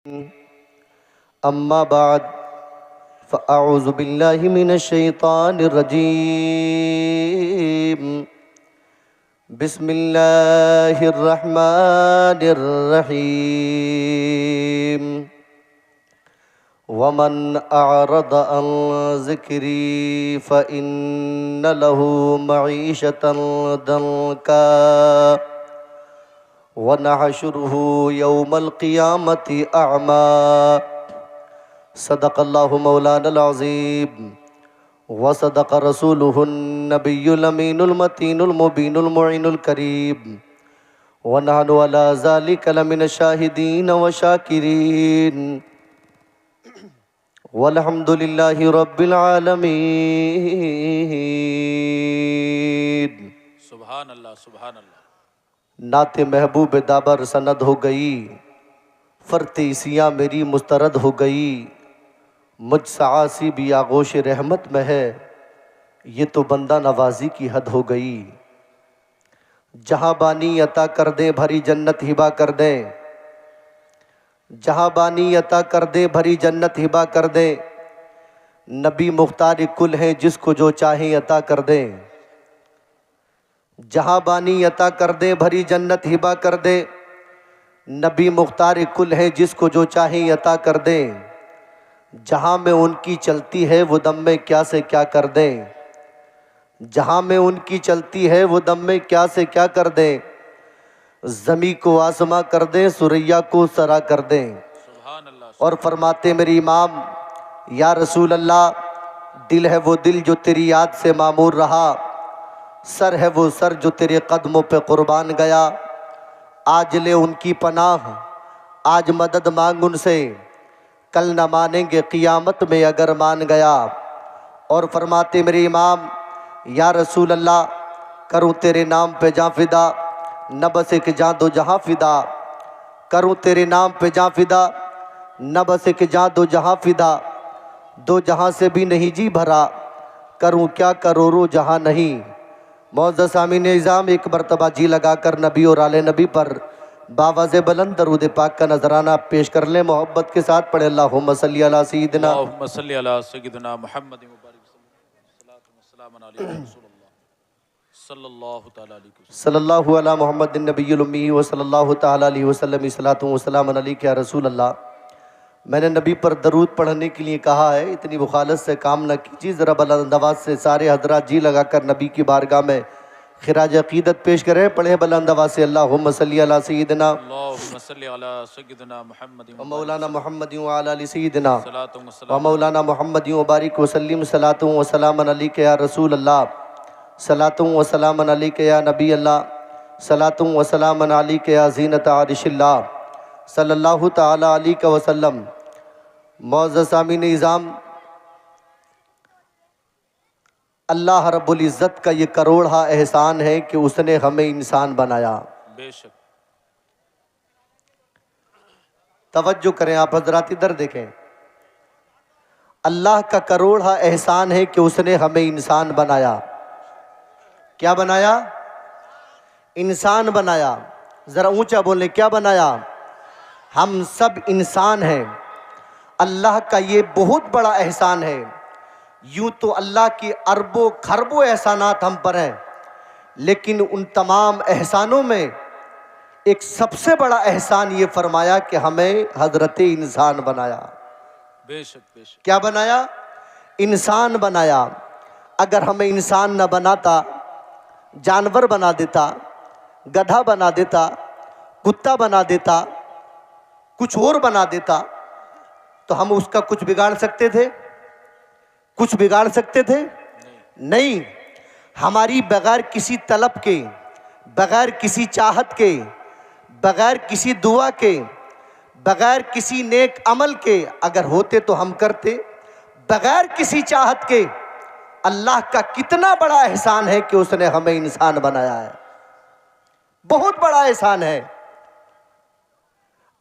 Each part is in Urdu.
أما بعد فأعوذ بالله من الشيطان الرجيم بسم الله الرحمن الرحيم ومن أعرض عن ذكري فإن له معيشة ضنكا ونحشره يوم القيامة أعمى صدق الله مولانا العظيم وصدق رسوله النبي الأمين المتين المبين المعين الكريم ونحن على ذلك لمن الشاهدين والشاكرين والحمد لله رب العالمين۔ سبحان اللہ سبحان اللہ۔ نعت محبوب دابر سند ہو گئی، فرت عیسیاں میری مسترد ہو گئی، مجھ سعاسی بھی آغوش رحمت میں ہے، یہ تو بندہ نوازی کی حد ہو گئی۔ جہاں بانی عطا کر دیں بھری جنت ہبا کر دیں، جہاں بانی عطا کر دیں بھری جنت ہبا کر دیں، نبی مختار کل ہیں جس کو جو چاہیں عطا کر دیں۔ جہاں بانی عطا کر دیں بھری جنت ہبا کر دیں، نبی مختار کل ہیں جس کو جو چاہیں عطا کر دیں۔ جہاں میں ان کی چلتی ہے وہ دم میں کیا سے کیا کر دیں، جہاں میں ان کی چلتی ہے وہ دم میں کیا سے کیا کر دیں، زمیں کو آسماں کر دیں سریا کو سرا کر دیں۔ سبحان اللہ۔ اور فرماتے میرے امام یا رسول اللہ، دل ہے وہ دل جو تیری یاد سے معمور رہا، سر ہے وہ سر جو تیرے قدموں پہ قربان گیا، آج لے ان کی پناہ، آج مدد مانگ ان سے، کل نہ مانیں گے قیامت میں اگر مان گیا۔ اور فرماتے میرے امام یا رسول اللہ، کروں تیرے نام پہ جاں فدا، نہ بس ایک جاں دو جہاں فدا، کروں تیرے نام پہ جاں فدا، نہ بس ایک جاں دو جہاں فدا، دو جہاں سے بھی نہیں جی بھرا، کروں کیا کروڑوں جہاں نہیں۔ معزز سامعین نظام، ایک مرتبہ جی لگا کر نبی اور آل نبی پر باواز بلند درود پاک کا نذرانہ پیش کر لیں، محبت کے ساتھ پڑھیں اللہم صلی علی سیدنا اللہم صلی علی سیدنا محمد مبارک وسلم علی رسول اللہ صلی اللہ تعالی علیہ وسلم۔ صلی اللہ علی محمد النبی الامی وصلی اللہ تعالی علیہ وسلم، صلاۃ و سلام علیک یا رسول اللہ۔ میں نے نبی پر درود پڑھنے کے لیے کہا ہے، اتنی مخالصت سے کام نہ کیجیے، ذرا بلند آواز سے سارے حضرات جی لگا کر نبی کی بارگاہ میں خراج عقیدت پیش کریں، پڑھیں بلند آواز سے اللہم صلی علی سیدنا اللہم صلی علی سیدنا محمد و مولانا محمد و علی سیدنا صلاۃ و و سلام مولانا محمد و بارک وسلم، صلاۃ و سلام علیک یا رسول اللہ، صلاۃ و سلام علیک یا نبی اللہ، صلاۃ و سلام علیک یا زینت عرش اللہ، صلی اللہ تعالی علیہ وسلم۔ معزز سامعین نظام، اللہ رب العزت کا یہ کروڑا احسان ہے کہ اس نے ہمیں انسان بنایا۔ بے شک۔ توجہ کریں آپ حضرات، ادھر دیکھیں، اللہ کا کروڑا احسان ہے کہ اس نے ہمیں انسان بنایا۔ کیا بنایا؟ انسان بنایا۔ ذرا اونچا بولیں، کیا بنایا؟ ہم سب انسان ہیں۔ اللہ کا یہ بہت بڑا احسان ہے۔ یوں تو اللہ کی اربوں خربوں احسانات ہم پر ہیں، لیکن ان تمام احسانوں میں ایک سب سے بڑا احسان یہ فرمایا کہ ہمیں حضرت انسان بنایا۔ بے شک بے شک۔ کیا بنایا؟ انسان بنایا۔ اگر ہمیں انسان نہ بناتا، جانور بنا دیتا، گدھا بنا دیتا، کتا بنا دیتا، کچھ اور بنا دیتا، تو ہم اس کا کچھ بگاڑ سکتے تھے؟ کچھ بگاڑ سکتے تھے؟ نہیں۔ ہماری بغیر کسی طلب کے، بغیر کسی چاہت کے، بغیر کسی دعا کے، بغیر کسی نیک عمل کے اگر ہوتے تو ہم کرتے۔ بغیر کسی چاہت کے اللہ کا کتنا بڑا احسان ہے کہ اس نے ہمیں انسان بنایا ہے، بہت بڑا احسان ہے۔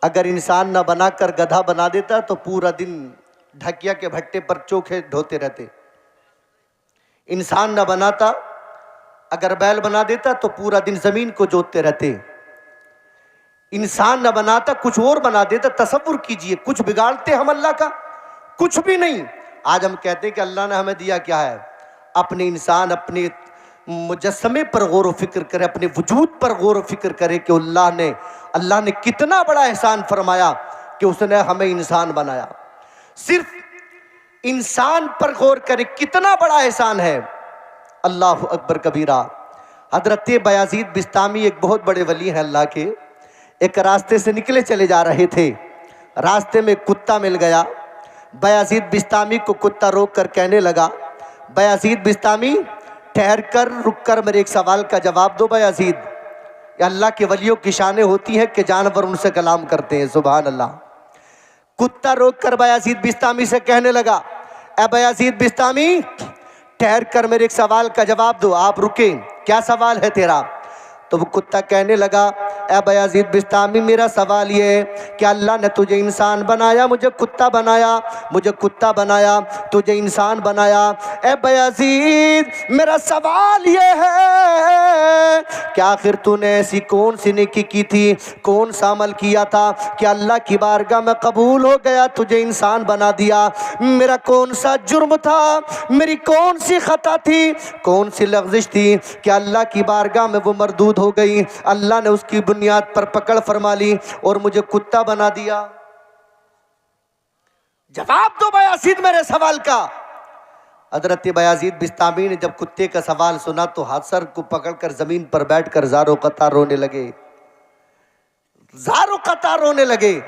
اگر انسان نہ بنا کر گدھا بنا دیتا تو پورا دن ڈھکیا کے بھٹے پر چوکھے ڈھوتے رہتے۔ انسان نہ بناتا، اگر بیل بنا دیتا تو پورا دن زمین کو جوتتے رہتے۔ انسان نہ بناتا کچھ اور بنا دیتا. تصور کیجئے, کچھ بگاڑتے ہم اللہ کا؟ کچھ بھی نہیں. آج ہم کہتے ہیں کہ اللہ نے ہمیں دیا کیا ہے؟ اپنے انسان اپنے مجسمے پر غور و فکر کرے, اپنے وجود پر غور و فکر کرے کہ اللہ نے کتنا بڑا احسان فرمایا کہ اس نے ہمیں انسان بنایا. صرف انسان پر غور کرے کتنا بڑا احسان ہے. اللہ اکبر کبیرہ. حضرت بایزید بسطامی ایک بہت بڑے ولی ہیں اللہ کے. ایک راستے سے نکلے چلے جا رہے تھے, راستے میں کتا مل گیا. بایزید بسطامی کو کتا روک کر کہنے لگا, بایزید بسطامی ٹھہر کر, رک کر میرے ایک سوال کا جواب دو. بایزید, یہ اللہ کے ولیوں کی شانیں ہوتی ہیں کہ جانور ان سے کلام کرتے ہیں. سبحان اللہ. کتا روک کر بایزید بسطامی سے کہنے لگا, اے بایزید بسطامی ٹھہر کر میرے ایک سوال کا جواب دو. آپ رکیں, کیا سوال ہے تیرا؟ تو وہ کتا کہنے لگا, اے بایزید بسطامی میرا سوال یہ ہے کہ اللہ نے تجھے انسان بنایا, مجھے کتا بنایا, مجھے کتا بنایا, تجھے انسان بنایا. اے بایزید میرا سوال یہ ہے کہ آخر تو نے ایسی کون سی نیکی کی تھی, کون سا عمل کیا تھا کہ اللہ کی بارگاہ میں قبول ہو گیا, تجھے انسان بنا دیا؟ میرا کون سا جرم تھا, میری کون سی خطا تھی, کون سی لغزش تھی کہ اللہ کی بارگاہ میں وہ مردود ہو گئی؟ اللہ نے اس کی بنیاد پر پکڑ فرما لی اور مجھے کتا بنا دیا. جواب دو بایزید میرے سوال کا. حضرت بایزید بسطامی نے جب کتے کا سوال سنا تو ہاتھ سر کو پکڑ کر زمین پر بیٹھ کر زاروں قطار رونے لگے, زاروں قطار رونے لگے.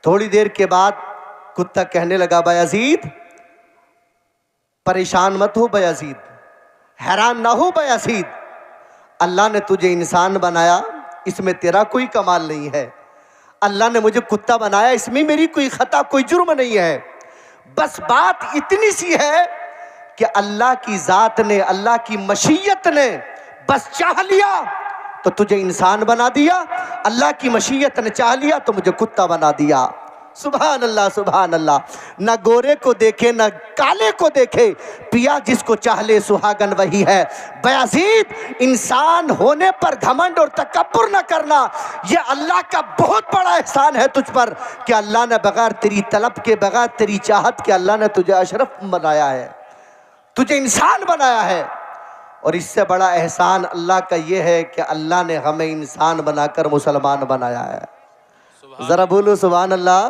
تھوڑی دیر کے بعد کتا کہنے لگا, بایزید پریشان مت ہو, بایزید حیران نہ ہو, بایزید اللہ نے تجھے انسان بنایا, اس میں تیرا کوئی کمال نہیں ہے. اللہ نے مجھے کتا بنایا, اس میں میری کوئی خطا, کوئی جرم نہیں ہے. بس بات اتنی سی ہے کہ اللہ کی ذات نے, اللہ کی مشیت نے بس چاہ لیا تو تجھے انسان بنا دیا, اللہ کی مشیت نے چاہ لیا تو مجھے کتا بنا دیا. سبحان اللہ, سبحان اللہ. نہ گورے کو دیکھے نہ کالے کو دیکھے, پیا جس کو چاہ لے سہاگن وہی ہے. بایزید انسان ہونے پر گھمنڈ اور تکبر نہ کرنا, یہ اللہ کا بہت بڑا احسان ہے تجھ پر کہ اللہ نے بغیر تیری طلب کے, بغیر تیری چاہت کے اللہ نے تجھے اشرف بنایا ہے, تجھے انسان بنایا ہے. اور اس سے بڑا احسان اللہ کا یہ ہے کہ اللہ نے ہمیں انسان بنا کر مسلمان بنایا ہے. ذرا بولو سبحان اللہ.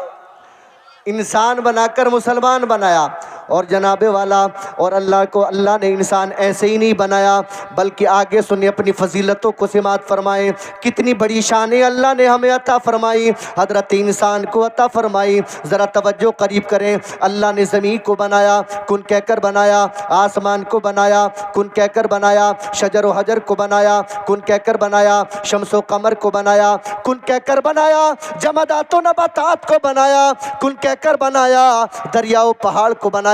انسان بنا کر مسلمان بنایا. اور جناب والا, اور اللہ نے انسان ایسے ہی نہیں بنایا بلکہ آگے سنیں اپنی فضیلتوں کو سماعت فرمائیں. کتنی بڑی شانیں اللہ نے ہمیں عطا فرمائی, حضرت انسان کو عطا فرمائی. ذرا توجہ قریب کریں. اللہ نے زمین کو بنایا, کن کہہ کر بنایا. آسمان کو بنایا, کن کہہ کر بنایا. شجر و حجر کو بنایا, کن کہہ کر بنایا. شمس و قمر کو بنایا, کن کہہ کر بنایا. جمادات و نباتات کو بنایا, کن کہہ کر بنایا. دریا و پہاڑ کو بنایا,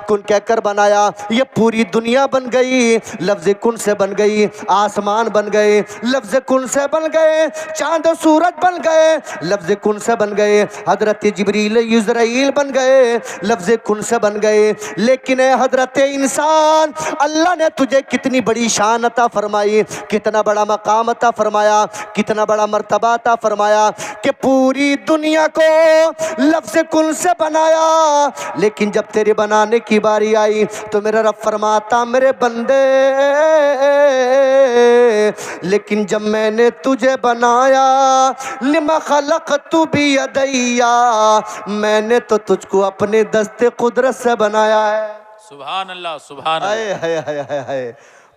کن کہہ کر بنایا. یہ پوری دنیا بن گئی, لفظ کن سے بن گئی. آسمان بن گئے, لفظ کن سے بن گئے. چاند و سورج بن گئے, لفظ کن سے بن گئے. حضرت جبریل یزرائیل بن گئے, لفظ کن سے بن گئے. لیکن اے حضرت انسان, اللہ نے تجھے کتنی بڑی شان عطا فرمائی, کتنا بڑا مقام عطا فرمایا, کتنا بڑا مرتبہ عطا فرمایا کہ پوری دنیا کو لفظ کن سے بنایا. لیکن جب تیرے بنانے کی باری آئی تو میرا رب فرماتا, میرے بندے لیکن جب میں نے تجھے بنایا, لما خلقت بیدیا, میں نے تو تجھ کو اپنے دست قدرت سے بنایا ہے. سبحان اللہ, سبحان اللہ. ہے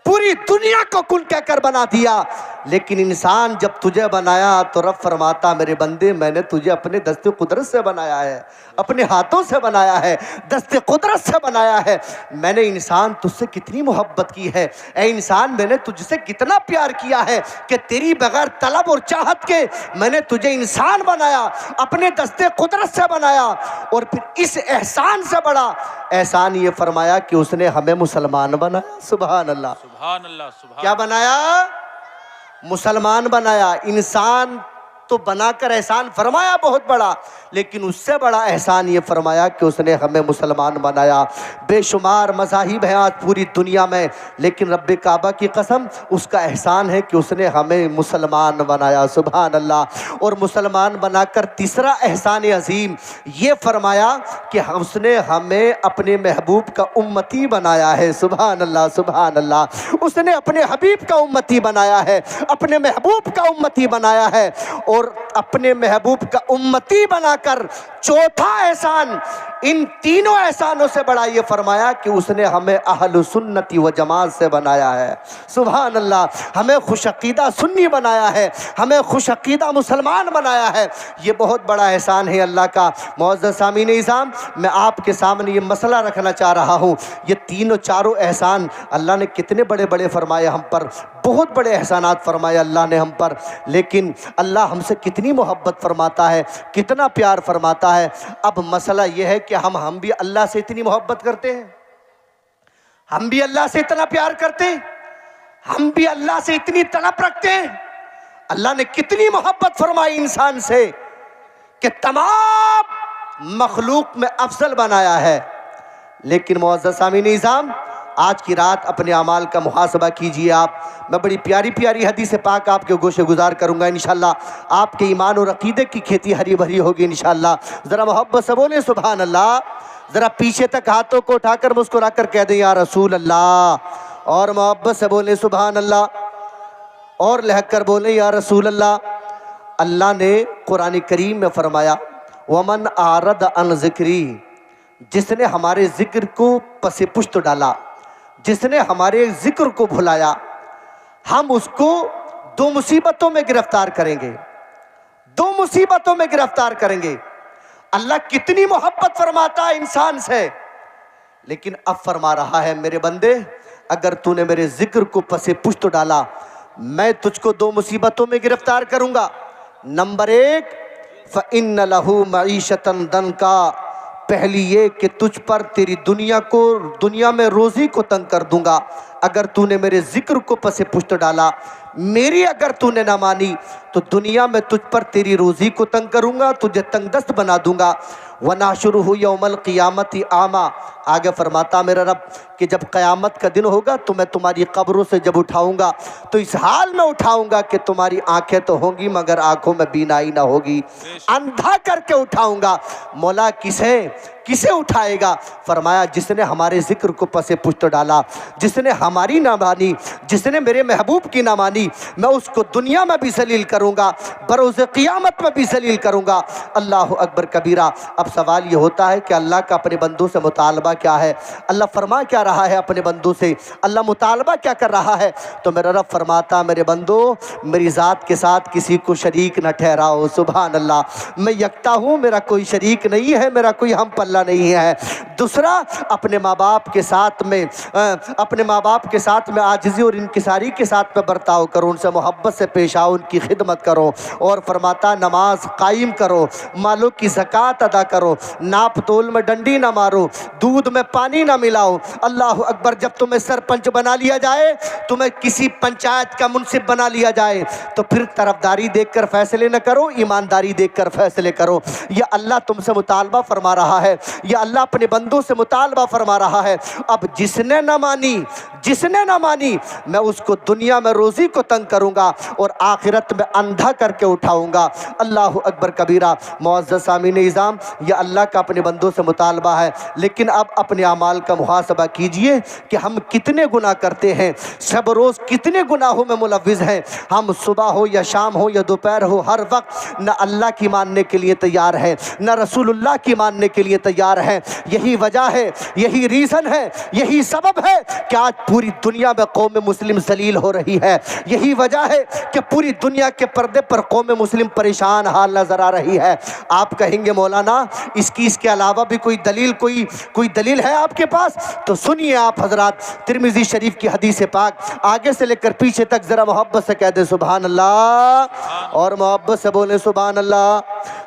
پوری دنیا کو کن کہہ کر بنا دیا. لیکن انسان جب تجھے بنایا تو رب فرماتا, میرے بندے میں نے تجھے اپنے دست قدرت سے بنایا ہے, اپنے ہاتھوں سے بنایا ہے, دست قدرت سے بنایا ہے. میں نے انسان تجھ سے کتنی محبت کی ہے, اے انسان میں نے تجھ سے کتنا پیار کیا ہے کہ تیری بغیر طلب اور چاہت کے میں نے تجھے انسان بنایا, اپنے دست قدرت سے بنایا. اور پھر اس احسان سے بڑا احسان یہ فرمایا کہ اس نے ہمیں مسلمان بنایا. سبحان اللہ, سبحان اللہ, سبحان. کیا بنایا؟ مسلمان بنایا. انسان تو بنا کر احسان فرمایا بہت بڑا، لیکن اس سے بڑا احسان یہ فرمایا کہ اس نے ہمیں مسلمان بنایا۔ بے شمار مذاہب ہیں آج پوری دنیا میں، لیکن رب کعبہ کی قسم اس کا احسان ہے کہ اس نے ہمیں مسلمان بنایا، سبحان اللہ۔ اور مسلمان بنا کر تیسرا احسان عظیم یہ فرمایا کہ اس نے ہمیں اپنے محبوب کا امتی بنایا ہے، سبحان اللہ سبحان اللہ۔ اس نے اپنے حبیب کا امتی بنایا ہے، اپنے محبوب کا امتی بنایا ہے، اور اپنے محبوب کا امتی بنا کر چوتھا احسان ان تینوں احسانوں سے بڑا یہ فرمایا کہ اس نے ہمیں اہل سنتی و جماعت سے بنایا ہے، سبحان اللہ۔ ہمیں خوش عقیدہ سنی بنایا ہے، ہمیں خوش عقیدہ مسلمان بنایا ہے۔ یہ بہت بڑا احسان ہے اللہ کا۔ معزز سامعین اعظام، میں آپ کے سامنے یہ مسئلہ رکھنا چاہ رہا ہوں، یہ تینوں چاروں احسان اللہ نے کتنے بڑے بڑے فرمائے ہم پر، بہت بڑے احسانات فرمائے اللہ نے ہم پر، لیکن اللہ ہم سے کتنی محبت فرماتا ہے، کتنا پیار فرماتا ہے۔ اب مسئلہ یہ ہے کہ ہم بھی اللہ سے اتنی محبت کرتے ہیں، ہم بھی اللہ سے اتنا پیار کرتے ہیں، ہم بھی اللہ سے اتنی طلب رکھتے ہیں۔ اللہ نے کتنی محبت فرمائی انسان سے کہ تمام مخلوق میں افضل بنایا ہے۔ لیکن معزز سامعین اعظام، آج کی رات اپنے اعمال کا محاسبہ کیجئے آپ۔ میں بڑی پیاری پیاری حدیث پاک آپ کے گوشے گزار کروں گا انشاءاللہ۔ آپ کے ایمان اور عقیدے کی کھیتی ہری بھری ہوگی انشاءاللہ۔ ذرا محبت سے بولیں سبحان اللہ۔ ذرا پیچھے تک ہاتھوں کو اٹھا کر مسکرا کر کہہ دیں یا رسول اللہ، اور محبت سے بولیں سبحان اللہ، اور لہک کر بولیں یا رسول اللہ۔ اللہ نے قرآن کریم میں فرمایا وَمَنْ أَعْرَضَ عَنْ ذِكْرِي، جس نے ہمارے ذکر کو پس پشت ڈالا، جس نے ہمارے ذکر کو بھلایا، ہم اس کو دو مصیبتوں میں گرفتار کریں گے، دو مصیبتوں میں گرفتار کریں گے۔ اللہ کتنی محبت فرماتا ہے انسان سے، لیکن اب فرما رہا ہے میرے بندے، اگر تو نے میرے ذکر کو پس پشت ڈالا، میں تجھ کو دو مصیبتوں میں گرفتار کروں گا۔ نمبر ایک، فَإِنَّ لَهُ مَعِيشَةً ضَنْكَا، پہلی یہ کہ تجھ پر تیری دنیا میں روزی کو تنگ کر دوں گا۔ اگر تو نے میرے ذکر کو پس پشت ڈالا، میری اگر تو نے نہ مانی، تو دنیا میں تجھ پر تیری روزی کو تنگ کروں گا، تجھے تنگ دست بنا دوں گا۔ وَنَحْشُرُهُ يَوْمَ الْقِيَامَةِ أَعْمَىٰ، آگے فرماتا میرا رب کہ جب قیامت کا دن ہوگا تو میں تمہاری قبروں سے جب اٹھاؤں گا تو اس حال میں اٹھاؤں گا کہ تمہاری آنکھیں تو ہوں گی مگر آنکھوں میں بینائی نہ ہوگی، اندھا کر کے اٹھاؤں گا۔ مولا کسے اٹھائے گا؟ فرمایا جس نے ہمارے ذکر کو پس پشت ڈالا، جس نے ہماری نہ مانی، جس نے میرے محبوب کی نہ مانی، میں اس کو دنیا میں بھی ذلیل کروں گا، بروز قیامت میں بھی ذلیل کروں گا۔ اللہ اکبر کبیرہ۔ اب سوال یہ ہوتا ہے کہ اللہ کا اپنے بندوں سے مطالبہ کیا ہے؟ اللہ فرما کیا رہا ہے اپنے بندوں سے؟ اللہ مطالبہ کیا کر رہا ہے؟ تو میرا رب فرماتا میرے بندو، میری ذات کے ساتھ کسی کو شریک نہ ٹھہراؤ، سبحان اللہ۔ میں یکتا ہوں، میرا کوئی شریک نہیں ہے، میرا کوئی ہم پلہ نہیں ہے۔ دوسرا، اپنے ماں باپ کے ساتھ میں عاجزی اور انکساری کے ساتھ میں برتاؤ کرو، ان سے محبت سے پیش آؤ، ان کی خدمت کرو، اور فرماتا نماز قائم کرو، مالوں کی زکوٰۃ ادا کرو، ناپ تول میں ڈنڈی نہ مارو، دودھ میں پانی نہ ملاؤ۔ اللہ اکبر۔ جب تمہیں سرپنچ بنا لیا جائے، تمہیں کسی پنچایت کا منصف بنا لیا جائے، تو پھر طرفداری دیکھ کر فیصلے نہ کرو، ایمانداری دیکھ کر فیصلے کرو۔ یہ اللہ تم سے مطالبہ فرما رہا ہے، یہ اللہ اپنے بندوں سے مطالبہ فرما رہا ہے۔ اب جس نے نہ مانی میں اس کو دنیا میں روزی کو تنگ کروں گا اور آخرت میں اندھا کر کے اٹھاؤں گا۔ اللہ اکبر کبیرہ۔ معزز سامعین اعظام، یہ اللہ کا اپنے بندوں سے مطالبہ ہے، لیکن اب اپنے اعمال کا محاسبہ کیجئے کہ ہم کتنے گناہ کرتے ہیں، شب روز کتنے گناہوں میں ملوث ہیں۔ ہم صبح ہو یا شام ہو یا دوپہر ہو، ہر وقت نہ اللہ کی ماننے کے لیے تیار ہیں، نہ رسول اللہ کی ماننے کے لیے تیار ہیں۔ یہی وجہ ہے، یہی ریزن ہے، یہی سبب ہے کہ آج پوری دنیا میں قوم مسلم ذلیل ہو رہی ہے۔ یہی وجہ ہے کہ پوری دنیا کے پردے پر قوم مسلم پریشان حال نظر آ رہی ہے۔ آپ کہیں گے مولانا اس کے علاوہ بھی کوئی دلیل ہے آپ کے پاس؟ تو سنیے آپ حضرات، ترمذی شریف کی حدیث پاک، آگے سے لے کر پیچھے تک ذرا محبت سے کہہ دیں سبحان اللہ، اور محبت سے بولیں سبحان اللہ۔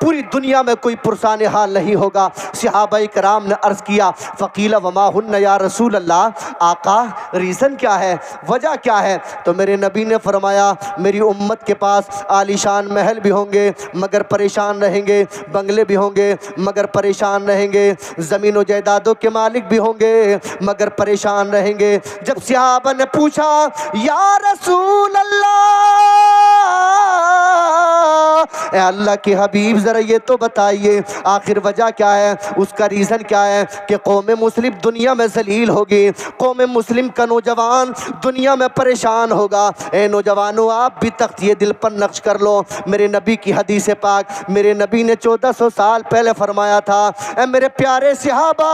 پوری دنیا میں کوئی پرسان حال نہیں ہوگا۔ صحابہ کرام نے عرض کیا فقیل وما ہن یا رسول اللہ، آقا ریزن کیا ہے، وجہ کیا ہے؟ تو میرے نبی نے فرمایا میری امت کے پاس عالیشان محل بھی ہوں گے مگر پریشان رہیں گے، بنگلے بھی ہوں گے مگر پریشان رہیں گے، زمین و جائیدادوں کے مالک بھی ہوں گے مگر پریشان رہیں گے۔ جب صحابہ نے پوچھا یا رسول اللہ، اے اللہ کے حبیب ذرا یہ تو بتائیے آخر وجہ کیا ہے، اس کا ریزن کیا ہے کہ قوم مسلم دنیا میں ذلیل ہوگی، قوم مسلم کا نوجوان دنیا میں پریشان ہوگا۔ اے نوجوانوں آپ بھی تخت یہ دل پر نقش کر لو، میرے نبی کی حدیث پاک میرے نبی نے 1400 سال پہلے فرمایا تھا، اے میرے پیارے صحابہ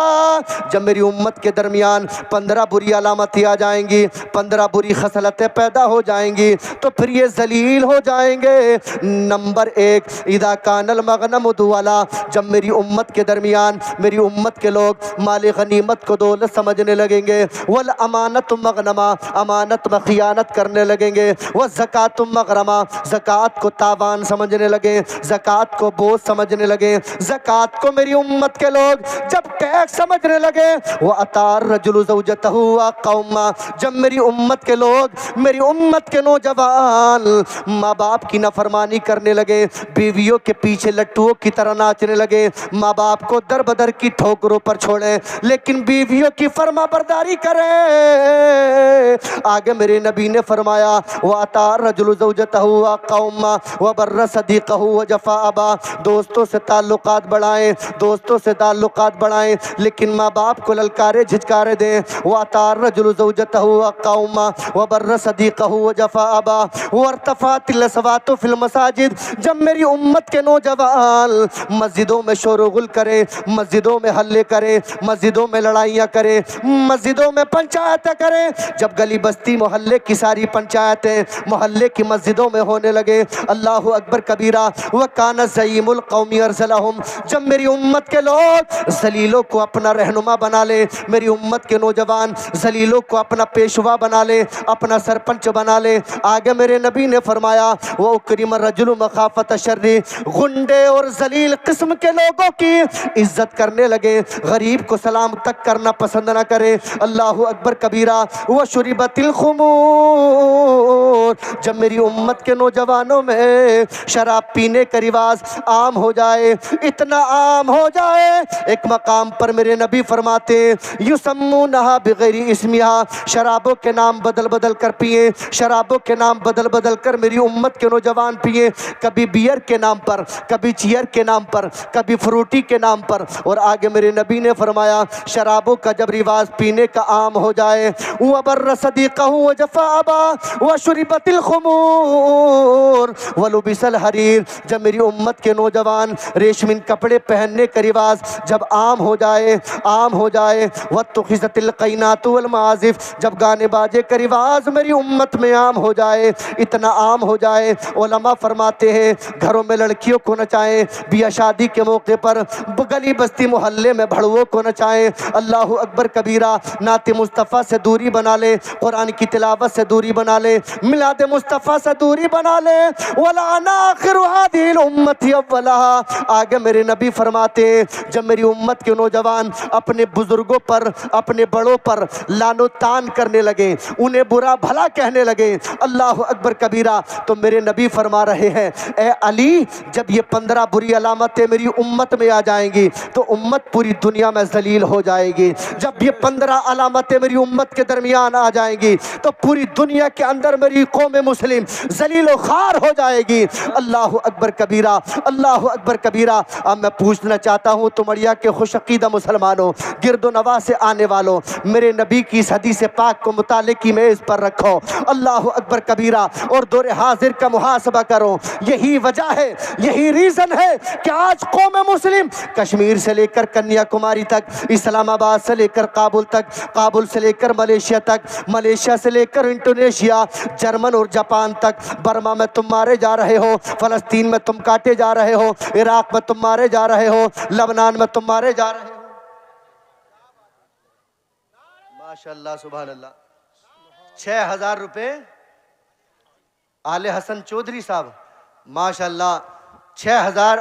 جب میری امت کے درمیان 15 بری علامتیں آ جائیں گی، 15 بری خصلتیں پیدا ہو جائیں گی تو پھر یہ ذلیل ہو جائیں گے۔ نمبر 1 اذا کان المغنم دولا، جب میری امت کے درمیان میری امت کے لوگ مال غنیمت کو دولت سمجھنے لگیں گے، والامانت مغنمہ امانت میں خیانت کرنے لگیں گے، والزکاۃ مغرمہ زکوٰۃ کو تاوان سمجھنے لگے، زکوٰۃ کو بوجھ سمجھنے لگے، زکوٰۃ کو میری امت کے لوگ جب ٹیکس سمجھنے لگے، وَأَطَاعَ الرَّجُلُ زَوْجَتَهُ وَقَوْمًا، جب میری امت کے لوگ میری امت کے نوجوان ماں باپ کی نافرمانی کرنے لگے، بیویوں کے پیچھے لٹوؤں کی طرح ناچنے لگے، ماں باپ کو در بدر کی ٹھوکروں پر چھوڑیں لیکن بیویوں کی فرما برداری کریں۔ آگے میرے نبی نے فرمایا وَأَطَاعَ الرَّجُلُ زَوْجَتَهُ وَقَوْمًا وَبَرَّ صَدِيقَهُ وَجَفَا أَبَاهُ، دوستوں سے تعلقات بڑھائیں، دوستوں سے تعلقات بڑھائیں لیکن ماں باپ کو للکارے جھجکارے دیں۔ وَأَطَاعَ الرَّجُلُ زَوْجَتَهُ وَقَوْمًا وَبَرَّ صَدِيقَهُ وَجَفَا أَبَاهُ وَارْتَفَعَتِ الْأَصْوَاتُ فِي الْمَسَاجِدِ، جب میری امت کے نوجوان مسجدوں میں شور و غل کرے، مسجدوں میں حلے کرے، مسجدوں میں لڑائیاں کرے، مسجدوں میں پنچایتیں کرے، جب گلی بستی محلے کی ساری پنچایتیں محلے کی مسجدوں میں ہونے لگے، اللہ اکبر کبیرہ، وَكَانَ زَعِيمُ الْقَوْمِ أَرْذَلَهُمْ، جب میری امت کے لوگ ذلیلوں کو اپنا رہنما بنا لے، میری امت کے نوجوان ذلیلوں کو اپنا پیشوا بنا لے، اپنا سرپنچ بنا لے، آگے میرے نبی نے فرمایا وَأُكْرِمَ الرَّجُلُ مَخَافَةَ الشَّرِّ، غنڈے اور ذلیل قسم کے لوگوں کی عزت کرنے لگے، غریب کو سلام تک کرنا پسند نہ کرے، اللہ اکبر کبیرہ، وَشُرِبَتِ الْخُمُورُ، جب میری امت کے نوجوانوں میں شراب پینے کا رواج عام ہو جائے، اتنا عام ہو جائے، ایک مقام پر میرے نبی فرماتے یسمونہا بغیر اسمہا، شرابوں کے نام بدل بدل کر پیے، شرابوں کے نام بدل بدل کر میری امت کے نوجوان پیے، کبھی بیئر کے نام پر، کبھی چیئر کے نام پر، کبھی فروٹی کے نام پر، اور آگے میرے نبی نے فرمایا شرابوں کا جب رواج پینے کا عام ہو جائے، وَبَرَّ صَدِيقَهُ وَجَفَا أَبَاهُ وَشُرِبَتِ الْخُمُورُ وَلُبِسَ الْحَرِيرُ، جب میری امت کے نوجوان ریشمین کپڑے پہننے کا رواج جب عام ہو جائے، عام ہو جائے، وَاتُّخِذَتِ الْقَيْنَاتُ وَالْمَعَازِفُ، جب گانے باجے کا رواج میری امت میں عام ہو جائے، اتنا عام ہو جائے، علماء فرماتے ہیں گھروں میں لڑکیوں کو نچائیں، بیاہ شادی کے موقع پر گلی بستی محلے میں بھڑووں کو نچائیں، اللہ اکبر کبیرہ، نعت مصطفیٰ سے دوری بنا لے، قرآن کی تلاوت سے دوری بنا لے، میلاد مصطفیٰ سے دوری بنا لے، وَلَعَنَ آخِرُ هَذِهِ الْأُمَّةِ أَوَّلَهَا، آگے میرے نبی فرماتے جب میری امت کے نوجوان اپنے بزرگوں پر اپنے بڑوں پر لعن و طعن کرنے لگے، انہیں برا بھلا کہنے لگے، اللہ اکبر کبیرہ، تو میرے نبی فرما رہے ہیں اے علی جب یہ 15 بری علامتیں میری امت میں آ جائیں گی تو امت پوری دنیا میں ذلیل ہو جائے گی، جب یہ 15 علامتیں میری امت کے درمیان آ جائیں گی تو پوری دنیا کے اندر میری قوم مسلم ذلیل و خوار ہو جائے گی، اللہ اکبر کبیرہ، اللہ اکبر کبیرہ۔ اب میں پوچھنا چاہتا ہوں تمڑیا کے خوش عقیدہ مسلمانوں، گرد و نواح سے آنے والوں، میرے نبی کی اس حدیث پاک کو مطالعے کی میز پر رکھو، اللہ اکبر کبیرہ، اور دور حاضر کا محاسبہ کرو۔ یہی وجہ ہے، یہی ریزن ہے کہ آج قوم مسلم کشمیر سے لے کر کنیا کماری تک، اسلام آباد سے لے کر کابل تک، کابل سے لے کر ملیشیا تک، ملیشیا سے لے کر انڈونیشیا، جرمن اور جاپان تک، برما میں تم مارے جا رہے ہو، فلسطین میں تم کاٹے جا رہے ہو، عراق میں تم مارے جا رہے ہو، لبنان میں تم مارے جا رہے ہو، ماشاءاللہ سبحان اللہ۔ 6000 روپے آل حسن چودھری صاحب، ماشاءاللہ 6000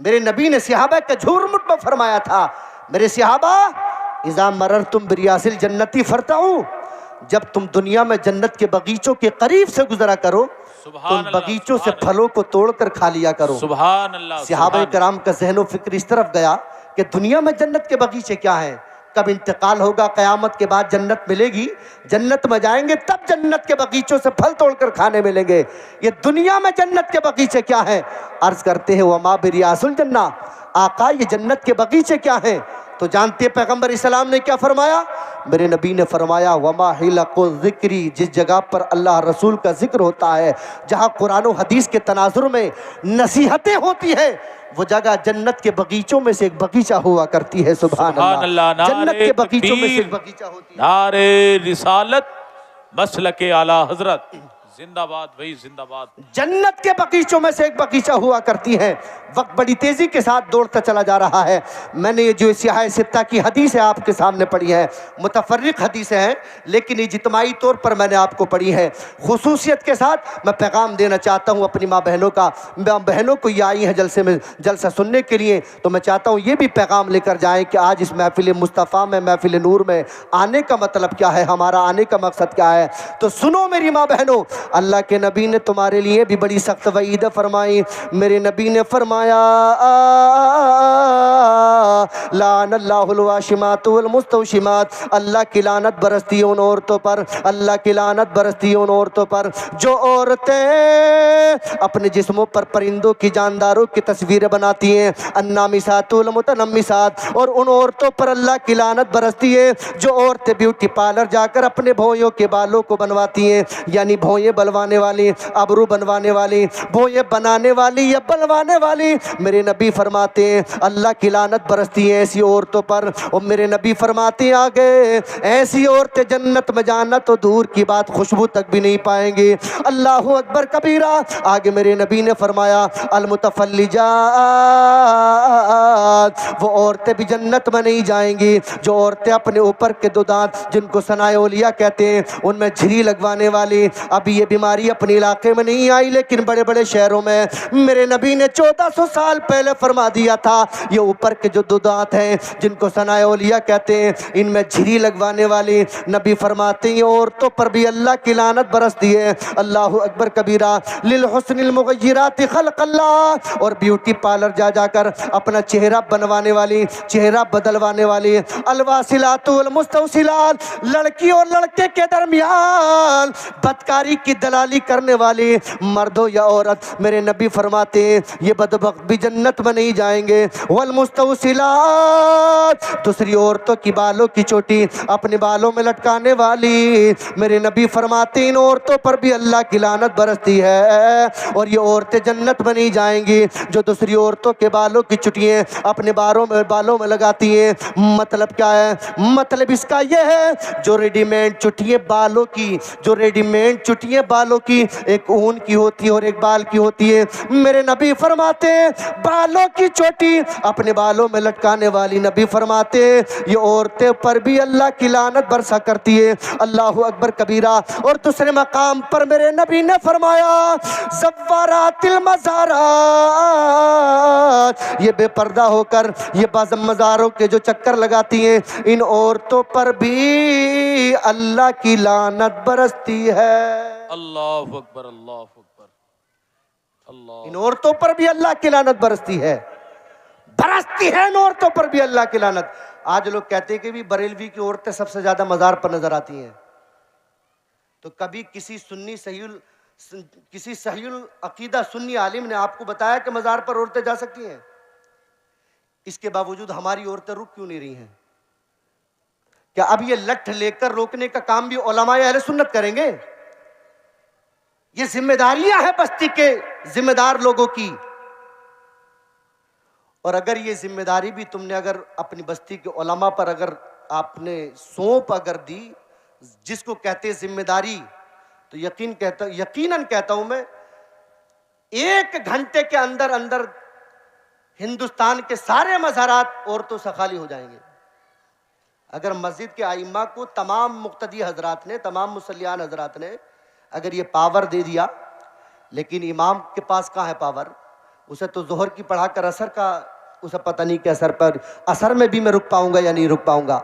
میرے نبی نے صحابہ کا جھرمٹ میں فرمایا تھا، میرے صحابہ اذا مررتم بریاض الجنتی فرتعوا، جب تم دنیا میں جنت کے باغیچوں کے قریب سے گزرا کرو تو ان باغیچوں سے پھلوں کو توڑ کر کھا لیا کرو۔ سبحان اللہ، صحابہ کرام کا ذہن و فکر اس طرف گیا کہ دنیا میں جنت کے باغیچے کیا ہیں، کب انتقال ہوگا، قیامت کے بعد جنت ملے گی، جنت میں جائیں گے تب جنت کے باغیچوں سے پھل توڑ کر کھانے ملیں گے، یہ دنیا میں جنت کے باغیچے کیا ہیں؟ عرض کرتے ہیں وما بریاض الجنہ، آقا یہ جنت کے باغیچے کیا ہیں؟ تو جانتے ہیں پیغمبر اسلام نے کیا فرمایا؟ میرے نبی نے فرمایا وما حلق ذکری، جس جگہ پر اللہ رسول کا ذکر ہوتا ہے، جہاں قرآن و حدیث کے تناظر میں نصیحتیں ہوتی ہیں، وہ جگہ جنت کے باغیچوں میں سے ایک باغیچہ ہوا کرتی ہے۔ سبحان اللہ، جنت کے باغیچوں میں سے ایک باغیچہ ہوتی ہے۔ نعرے رسالت، مسلک اعلیٰ حضرت، زندہ باد بھائی زندہ باد۔ جنت کے باغیچوں میں سے ایک باغیچہ ہوا کرتی ہے۔ وقت بڑی تیزی کے ساتھ دوڑتا چلا جا رہا ہے، میں نے یہ جو سیاہ ستہ کی حدیث ہے آپ کے سامنے پڑھی ہے، متفرق حدیثیں ہیں لیکن اجتماعی طور پر میں نے آپ کو پڑھی ہے۔ خصوصیت کے ساتھ میں پیغام دینا چاہتا ہوں اپنی ماں بہنوں کا، ماں بہنوں کو یہ آئی ہیں جلسے میں جلسہ سننے کے لیے، تو میں چاہتا ہوں یہ بھی پیغام لے کر جائیں کہ آج اس محفل مصطفیٰ میں، محفل نور میں آنے کا مطلب کیا ہے، ہمارا آنے کا مقصد کیا ہے۔ تو سنو میری ماں بہنوں، اللہ کے نبی نے تمہارے لیے بھی بڑی سخت وعید فرمائی۔ میرے نبی نے فرمایا لعن اللہ الواشمات والمستوشمات، اللہ کی لعنت برستی ہے ان عورتوں پر، اللہ کی لعنت برستی ہے ان عورتوں پر جو عورتیں اپنے جسموں پر پرندوں کی، جانداروں کی تصویریں بناتی ہیں، النامسات والمتنمسات، اور ان عورتوں پر اللہ کی لعنت برستی ہے جو عورتیں بیوٹی پارلر جا کر اپنے بھوئیوں کے بالوں کو بنواتی ہیں، یعنی بھوئیں بلوانے والی، ابرو بنوانے والی، بھوئیں بنانے والی یا بلوانے والی، میرے نبی فرماتے ہیں اللہ کی لعنت برستی ہے ایسی عورتوں پر۔ اور میرے نبی فرماتے ہیں آگے ایسی عورتیں جنت میں جانا تو دور کی بات خوشبو تک بھی نہیں پائیں گے۔ اللہ اکبر کبیرہ۔ آگے میرے نبی نے فرمایا المتفلجات، وہ عورتیں بھی جنت میں نہیں جائیں گی جو عورتیں اپنے اوپر کے دو دانت جن کو ثنائے اولیاء کہتے ہیں ان میں جھری لگوانے والی۔ ابھی یہ بیماری اپنے علاقے میں نہیں آئی لیکن بڑے بڑے شہروں میں میرے نبی نے 1400 سال پہلے فرما دیا تھا یہ اوپر کے جو دو دانت ہیں جن کو ثنائے اولیاء کہتے ہیں ان میں جھری لگوانے والی، نبی فرماتے ہیں عورتوں پر بھی اللہ کی لعنت برستی ہے۔ اللہ اکبر کبیرہ۔ للحسن المغیرات خلق اللہ، اور بیوٹی پارلر جا جا کر اپنا چہرہ بنوانے والی، چہرہ بدلوانے والی، الواصلات والمستوصلات، لڑکی اور لڑکے کے درمیان بدکاری کی دلالی کرنے والی مرد ہو یا عورت، میرے نبی فرماتے ہیں یہ بدبخت بھی جنت میں نہیں جائیں گے۔ والمستوصلات، دوسری عورتوں کی بالوں کی چوٹی اپنے بالوں میں لٹکانے والی، میرے نبی فرماتے ہیں ان عورتوں پر بھی اللہ کی لعنت برستی ہے اور یہ عورتیں جنت میں نہیں جائیں گی جو دوسری عورتوں کے بالوں کی چٹیاں اپنے بالوں میں لگاتی ہیں۔ مطلب کیا ہے؟ مطلب اس کا یہ ہے جو ریڈی میڈ چٹیاں بالوں کی، جو ریڈی میڈ چٹیاں بالوں کی، ایک اون کی ہوتی ہے اور ایک بال کی ہوتی ہے، میرے نبی فرماتے ہیں بالوں کی چوٹی اپنے بالوں میں لٹکانے والی، نبی فرماتے ہیں یہ عورتیں پر بھی اللہ کی لعنت برسا کرتی ہے۔ اللہ اکبر کبیرہ۔ اور دوسرے مقام پر میرے نبی نے فرمایا زوارات المزارات، یہ بے پردہ ہو کر یہ بازم مزاروں کے جو چکر لگاتی ہیں ان عورتوں پر بھی اللہ کی لعنت برستی ہے۔ اللہ اکبر، اللہ اکبر، اللہ۔ ان عورتوں پر بھی اللہ کی لعنت برستی ہے، برستی ہے ان عورتوں پر بھی اللہ کی لعنت۔ آج لوگ کہتے ہیں کہ بھی بریلوی کی عورتیں سب سے زیادہ مزار پر نظر آتی ہیں، تو کبھی کسی صحیح العقیدہ سنی عالم نے آپ کو بتایا کہ مزار پر عورتیں جا سکتی ہیں؟ اس کے باوجود ہماری عورتیں رک کیوں نہیں رہی ہیں؟ کیا اب یہ لٹھ لے کر روکنے کا کام بھی علماء اہل سنت کریں گے؟ یہ ذمہ داریاں ہیں بستی کے ذمہ دار لوگوں کی، اور اگر یہ ذمہ داری بھی تم نے اگر اپنی بستی کے علماء پر اگر آپ نے سونپ اگر دی، جس کو کہتے ہیں ذمہ داری، تو یقیناً کہتا ہوں میں 1 گھنٹے کے اندر ہندوستان کے سارے مزارات عورتوں سے خالی ہو جائیں گے۔ اگر مسجد کے ائمہ کو تمام مقتدی حضرات نے، تمام مصلیان حضرات نے اگر یہ پاور دے دیا، لیکن امام کے پاس کہاں ہے پاور؟ اسے تو ظہر کی پڑھا کر اثر کا اسے پتہ نہیں کہ اثر پر اثر میں بھی میں رک پاؤں گا یا نہیں رک پاؤں گا،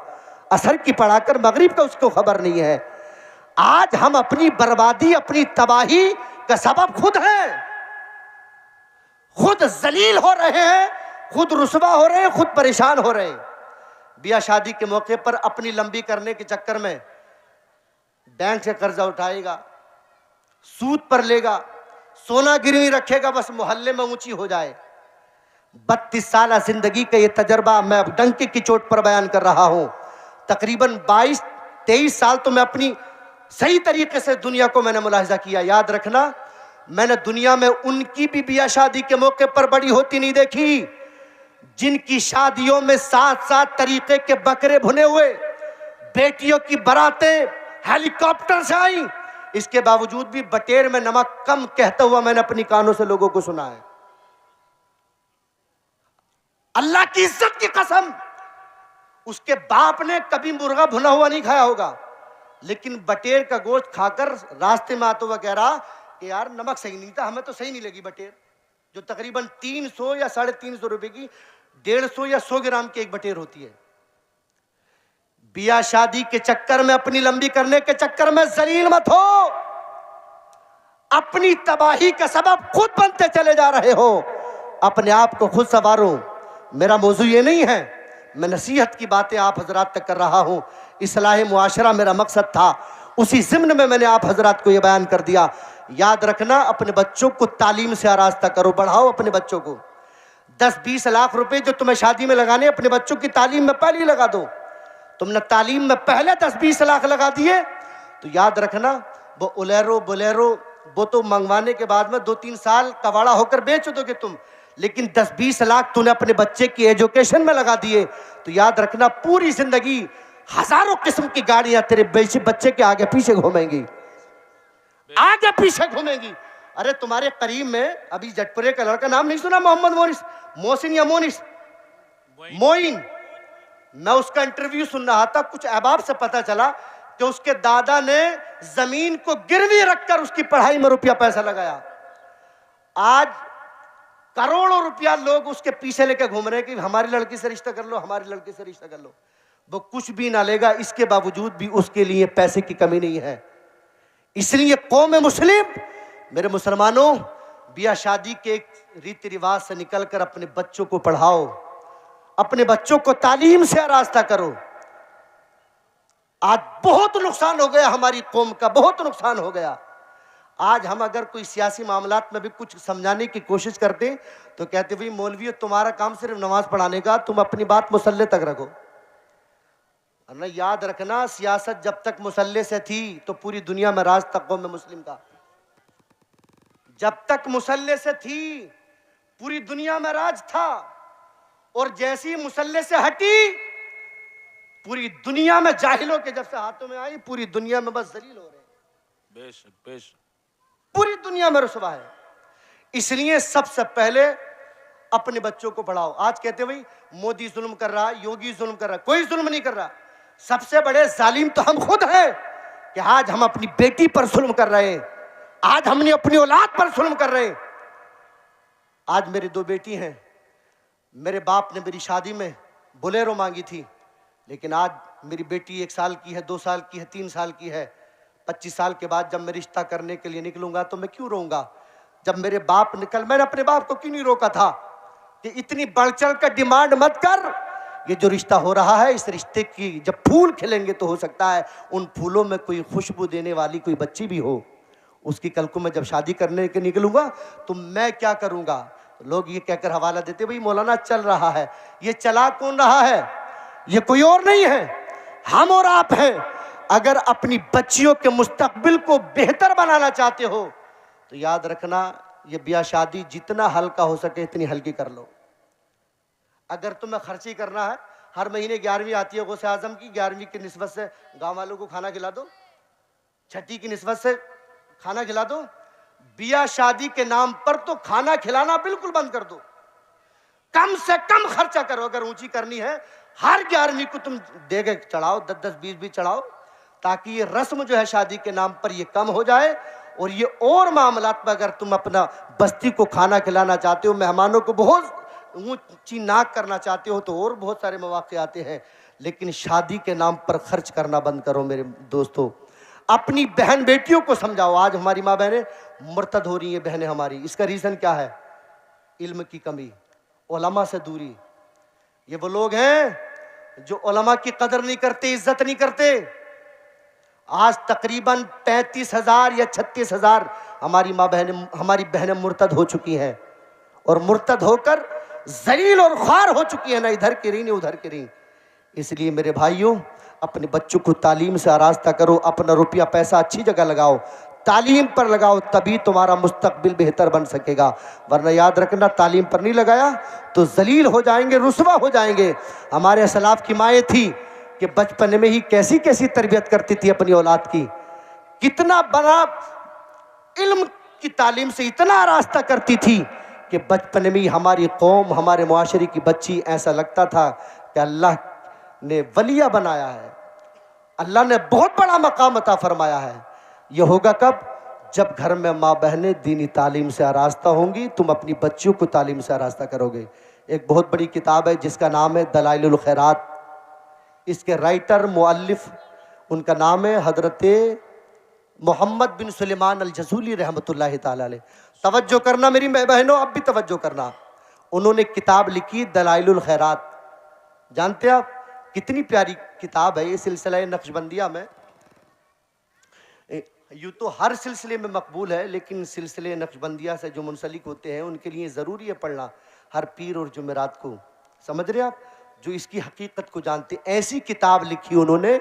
اثر کی پڑھا کر مغرب کا اس کو خبر نہیں ہے۔ آج ہم اپنی بربادی، اپنی تباہی کا سبب خود ہیں، خود ذلیل ہو رہے ہیں، خود رسوا ہو رہے ہیں، خود پریشان ہو رہے ہیں۔ بیاہ شادی کے موقع پر اپنی لمبی کرنے کے چکر میں بینک سے قرضہ اٹھائے گا، سود پر لے گا، سونا گروی رکھے گا، بس محلے میں اونچی ہو جائے۔ 32 سالہ زندگی کا یہ تجربہ میں اب ڈنکے کی چوٹ پر بیان کر رہا ہوں۔ تقریباً 22-23 سال تو میں اپنی صحیح طریقے سے دنیا کو میں نے ملاحظہ کیا۔ یاد رکھنا، میں نے دنیا میں ان کی بھی بیاہ شادی کے موقع پر بڑی ہوتی نہیں دیکھی جن کی شادیوں میں 7 طریقے کے بکرے بھنے ہوئے، بیٹیوں کی براتیں ہیلی کاپٹر سے آئیں، اس کے باوجود بھی بٹیر میں نمک کم کہتا ہوا میں نے اپنی کانوں سے لوگوں کو سنا ہے۔ اللہ کی عزت کی قسم، اس کے باپ نے کبھی مرغا بھنا ہوا نہیں کھایا ہوگا، لیکن بٹیر کا گوشت کھا کر راستے میں آتا ہوا کہہ رہا کہ یار نمک صحیح نہیں تھا، ہمیں تو صحیح نہیں لگی بٹیر، جو تقریباً 300 یا 350 روپے کی 150 یا 100 گرام کی ایک بٹیر ہوتی ہے۔ بیاہ شادی کے چکر میں، اپنی لمبی کرنے کے چکر میں ذلیل مت ہو، اپنی تباہی کا سبب خود بنتے چلے جا رہے ہو، اپنے آپ کو خود سنوارو۔ میرا موضوع یہ نہیں ہے، میں نصیحت کی باتیں آپ حضرات تک کر رہا ہوں، اصلاح معاشرہ میرا مقصد تھا، اسی ضمن میں نے آپ حضرات کو یہ بیان کر دیا۔ یاد رکھنا، اپنے بچوں کو تعلیم سے آراستہ کرو، بڑھاؤ اپنے بچوں کو۔ 10-20 لاکھ روپے جو تمہیں شادی میں لگانے، اپنے بچوں کی تعلیم میں پہلے ہی لگا دو۔ تم نے تعلیم میں پہلے 10-20 لاکھ لگا دیے تو یاد رکھنا، وہ اولیرو بولیرو وہ تو منگوانے کے بعد میں 2-3 سال کواڑا ہو کر بیچ دو گے تم، لیکن 10-20 لاکھ تو نے اپنے بچے کی ایجوکیشن میں لگا دیے تو یاد رکھنا پوری زندگی ہزاروں قسم کی گاڑیاں تیرے بچے کے آگے پیچھے گھومیں گی، آگے پیچھے گھومیں گی۔ ارے تمہارے قریب میں ابھی جٹپورے کا لڑکا، نام نہیں سنا، محمد محسن یا موئن، میں اس کا انٹرویو سن رہا تھا، کچھ احباب سے پتا چلا کہ اس کے دادا نے زمین کو گروی رکھ کر اس کی پڑھائی میں روپیہ پیسہ لگایا۔ آج کروڑوں روپیہ لوگ اس کے پیچھے لے کے گھوم رہے ہیں کہ ہماری لڑکی سے رشتہ کر لو، ہماری لڑکی سے رشتہ کر لو۔ وہ کچھ بھی نہ لے گا، اس کے باوجود بھی اس کے لیے پیسے کی کمی نہیں ہے۔ اس لیے قوم مسلم، میرے مسلمانوں، بیاہ شادی کے ایک ریت رواج سے نکل کر اپنے بچوں کو پڑھاؤ، اپنے بچوں کو تعلیم سے آراستہ کرو۔ آج بہت نقصان ہو گیا ہماری قوم کا، بہت نقصان ہو گیا۔ آج ہم اگر کوئی سیاسی معاملات میں بھی کچھ سمجھانے کی کوشش کرتے تو کہتے بھئی مولوی تمہارا کام صرف نماز پڑھانے کا، تم اپنی بات مصلے تک رکھو۔ ورنہ یاد رکھنا، سیاست جب تک مصلے سے تھی تو پوری دنیا میں راج تھا قوم مسلم کا، جب تک مصلے سے تھی پوری دنیا میں راج تھا، اور جیسی مصلے سے ہٹی پوری دنیا میں جاہلوں کے جب سے ہاتھوں میں آئی، پوری دنیا میں بس ذلیل ہو رہے ہیں، بے شک پوری دنیا میں رسوا ہے۔ اس لیے سب سے پہلے اپنے بچوں کو پڑھاؤ۔ آج کہتے ہیں بھئی مودی ظلم کر رہا، یوگی ظلم کر رہا، کوئی ظلم نہیں کر رہا، سب سے بڑے ظالم تو ہم خود ہیں کہ آج ہم اپنی بیٹی پر ظلم کر رہے ہیں، آج ہم نے اپنی اولاد پر ظلم کر رہے ہیں۔ آج میری 2 بیٹی ہیں، میرے باپ نے میری شادی میں بولیرو مانگی تھی، لیکن آج میری بیٹی 1 سال کی ہے، 2 سال کی ہے، 3 سال کی ہے۔ 25 سال کے بعد جب میں رشتہ کرنے کے لیے نکلوں گا تو میں کیوں روؤں گا؟ جب میرے باپ میں نے اپنے باپ کو کیوں نہیں روکا تھا کہ اتنی بڑھ چڑھ کر ڈیمانڈ مت کر، یہ جو رشتہ ہو رہا ہے اس رشتے کی جب پھول کھلیں گے تو ہو سکتا ہے ان پھولوں میں کوئی خوشبو دینے والی کوئی بچی بھی ہو، اس کی کل کو میں جب شادی کرنے کے نکلوں گا تو میں کیا کروں گا؟ لوگ یہ کہہ کر حوالہ دیتے بھئی مولانا چل رہا ہے، یہ چلا کون رہا ہے؟ یہ کوئی اور نہیں ہے، ہم اور آپ ہیں۔ اگر اپنی بچیوں کے مستقبل کو بہتر بنانا چاہتے ہو تو یاد رکھنا یہ بیاہ شادی جتنا ہلکا ہو سکے اتنی ہلکی کر لو۔ اگر تمہیں خرچی کرنا ہے، ہر مہینے 11ویں آتی ہے غوث اعظم کی، 11ویں کی نسبت سے گاؤں والوں کو کھانا کھلا دو، چھٹی کی نسبت سے کھانا کھلا دو۔ بیاہ شادی کے نام پر تو کھانا کھلانا بالکل بند کر دو، کم سے کم خرچہ کرو۔ اگر اونچی کرنی ہے ہر 11ویں کو تم دے گے چڑھاؤ، 10-10 20 چڑھاؤ، تاکہ یہ رسم جو ہے شادی کے نام پر یہ کم ہو جائے اور یہ اور معاملات میں اگر تم اپنا بستی کو کھانا کھلانا چاہتے ہو، مہمانوں کو بہت اونچی ناک کرنا چاہتے ہو، تو اور بہت سارے مواقع آتے ہیں، لیکن شادی کے نام پر خرچ کرنا بند کرو میرے دوستو۔ اپنی بہن بیٹیوں کو سمجھاؤ۔ آج ہماری ماں بہنیں مرتد ہو رہی ہیں، بہنیں ہماری، اس کا ریزن کیا ہے؟ علم کی کمی، علماء سے دوری۔ یہ وہ لوگ ہیں جو علماء کی قدر نہیں کرتے، عزت نہیں کرتے۔ آج تقریباً 35,000 یا 36,000 ہماری بہنیں مرتد ہو چکی ہیں، اور مرتد ہو کر ذلیل اور خوار ہو چکی ہیں، نہ ادھر کی رہی نہ ادھر کی رہی۔ اس لیے میرے بھائیوں، اپنے بچوں کو تعلیم سے آراستہ کرو، اپنا روپیہ پیسہ اچھی جگہ لگاؤ، تعلیم پر لگاؤ، تبھی تمہارا مستقبل بہتر بن سکے گا، ورنہ یاد رکھنا تعلیم پر نہیں لگایا تو ذلیل ہو جائیں گے، رسوا ہو جائیں گے۔ ہمارے اسلاف کی مائیں تھی کہ بچپن میں ہی کیسی کیسی تربیت کرتی تھی اپنی اولاد کی، کتنا بڑا علم کی تعلیم سے اتنا آراستہ کرتی تھی کہ بچپن میں ہی ہماری قوم، ہمارے معاشرے کی بچی ایسا لگتا تھا کہ اللہ نے ولیہ بنایا ہے، اللہ نے بہت بڑا مقام عطا فرمایا ہے۔ یہ ہوگا کب؟ جب گھر میں ماں بہنیں دینی تعلیم سے آراستہ ہوں گی، تم اپنی بچیوں کو تعلیم سے آراستہ کرو گے۔ ایک بہت بڑی کتاب ہے جس کا نام ہے دلائل الخیرات، اس کے رائٹر مؤلف ان کا نام ہے حضرت محمد بن سلیمان الجزولی رحمۃ اللہ تعالی علیہ۔ توجہ کرنا میری بہنوں، اب بھی توجہ کرنا۔ انہوں نے کتاب لکھی دلائل الخیرات، جانتے آپ کتنی پیاری کتاب ہے یہ سلسلہ نقشبندیہ میں؟ یوں تو ہر سلسلے میں مقبول ہے، لیکن سلسلے نقشبندیہ سے جو منسلک ہوتے ہیں ان کے لیے ضروری ہے پڑھنا ہر پیر اور جمعرات کو، سمجھ رہے آپ، جو اس کی حقیقت کو جانتے۔ ایسی کتاب لکھی انہوں نے،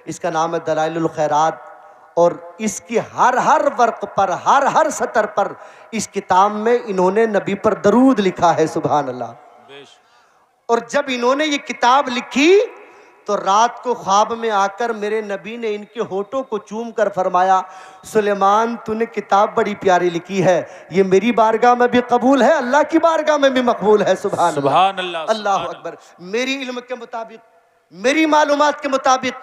اس کا نام ہے دلائل الخیرات، اور اس کی ہر ورق پر، ہر سطر پر اس کتاب میں انہوں نے نبی پر درود لکھا ہے، سبحان اللہ۔ اور جب انہوں نے یہ کتاب لکھی تو رات کو خواب میں آ کر میرے نبی نے ان کے ہونٹوں کو چوم کر فرمایا، سلیمان تو نے کتاب بڑی پیاری لکھی ہے، یہ میری بارگاہ میں بھی قبول ہے، اللہ کی بارگاہ میں بھی مقبول ہے، سبحان اللہ، اللہ اکبر۔ میری علم کے مطابق، میری معلومات کے مطابق،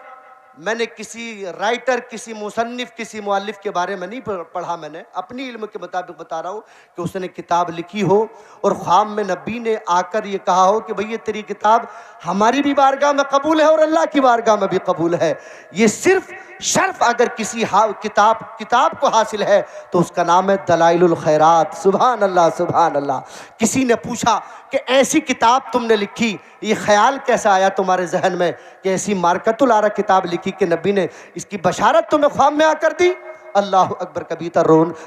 میں نے کسی رائٹر، کسی مصنف، کسی مؤلف کے بارے میں نہیں پڑھا، میں نے اپنی علم کے مطابق بتا رہا ہوں کہ اس نے کتاب لکھی ہو اور خواب میں نبی نے آ کر یہ کہا ہو کہ بھئی یہ تیری کتاب ہماری بھی بارگاہ میں قبول ہے اور اللہ کی بارگاہ میں بھی قبول ہے۔ یہ صرف شرف اگر کسی کتاب کو حاصل ہے تو اس کا نام ہے دلائل الخیرات، سبحان اللہ، سبحان اللہ۔ کسی نے پوچھا کہ ایسی کتاب تم نے لکھی، یہ خیال کیسا آیا تمہارے ذہن میں کہ ایسی مارکت العرا کتاب لکھی کہ نبی نے اس کی بشارت تمہیں خواب میں آ کر دی؟ اللہ اکبر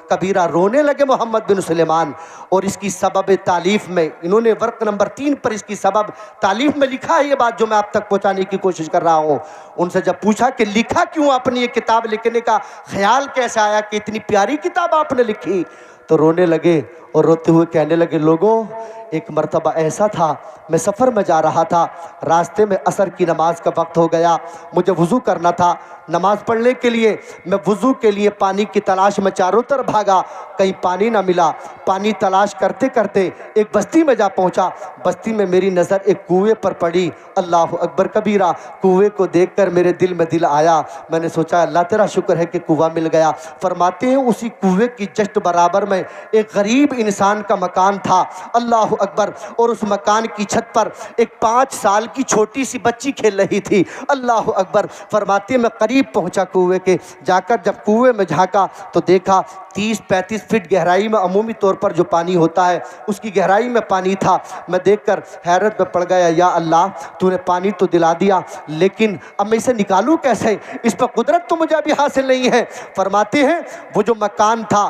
کبیرہ، رونے لگے محمد بن سلیمان، اور اس کی سبب تالیف میں انہوں نے ورق نمبر 3 پر اس کی سبب تالیف میں لکھا ہے یہ بات جو میں آپ تک پہنچانے کی کوشش کر رہا ہوں۔ ان سے جب پوچھا کہ لکھا کیوں آپ نے، یہ کتاب لکھنے کا خیال کیسے آیا کہ اتنی پیاری کتاب آپ نے لکھی؟ تو رونے لگے اور روتے ہوئے کہنے لگے، لوگوں ایک مرتبہ ایسا تھا، میں سفر میں جا رہا تھا، راستے میں عصر کی نماز کا وقت ہو گیا، مجھے وضو کرنا تھا، نماز پڑھنے کے لیے میں وضو کے لیے پانی کی تلاش میں چاروں طرف بھاگا، کہیں پانی نہ ملا، پانی تلاش کرتے کرتے ایک بستی میں جا پہنچا، بستی میں میری نظر ایک کنویں پر پڑی، اللہ اکبر کبیرہ، کنویں کو دیکھ کر میرے دل میں دل آیا، میں نے سوچا اللہ تیرا شکر ہے کہ کنواں مل گیا۔ فرماتے ہیں اسی کنویں کی جسٹ برابر میں ایک غریب انسان کا مکان تھا، اللہ اکبر، اور اس مکان کی چھت پر ایک 5 سال کی چھوٹی سی بچی کھیل رہی تھی، اللہ اکبر۔ فرماتے ہیں میں قریب پہنچا کنویں کے، جا کر جب کنویں میں جھانکا تو دیکھا 30-35 فٹ گہرائی میں عمومی طور پر جو پانی ہوتا ہے اس کی گہرائی میں پانی تھا۔ میں دیکھ کر حیرت میں پڑ گیا، یا اللہ تو نے پانی تو دلا دیا، لیکن اب میں اسے نکالوں کیسے؟ اس پر قدرت تو مجھے ابھی حاصل نہیں ہے۔ فرماتے ہیں وہ جو مکان تھا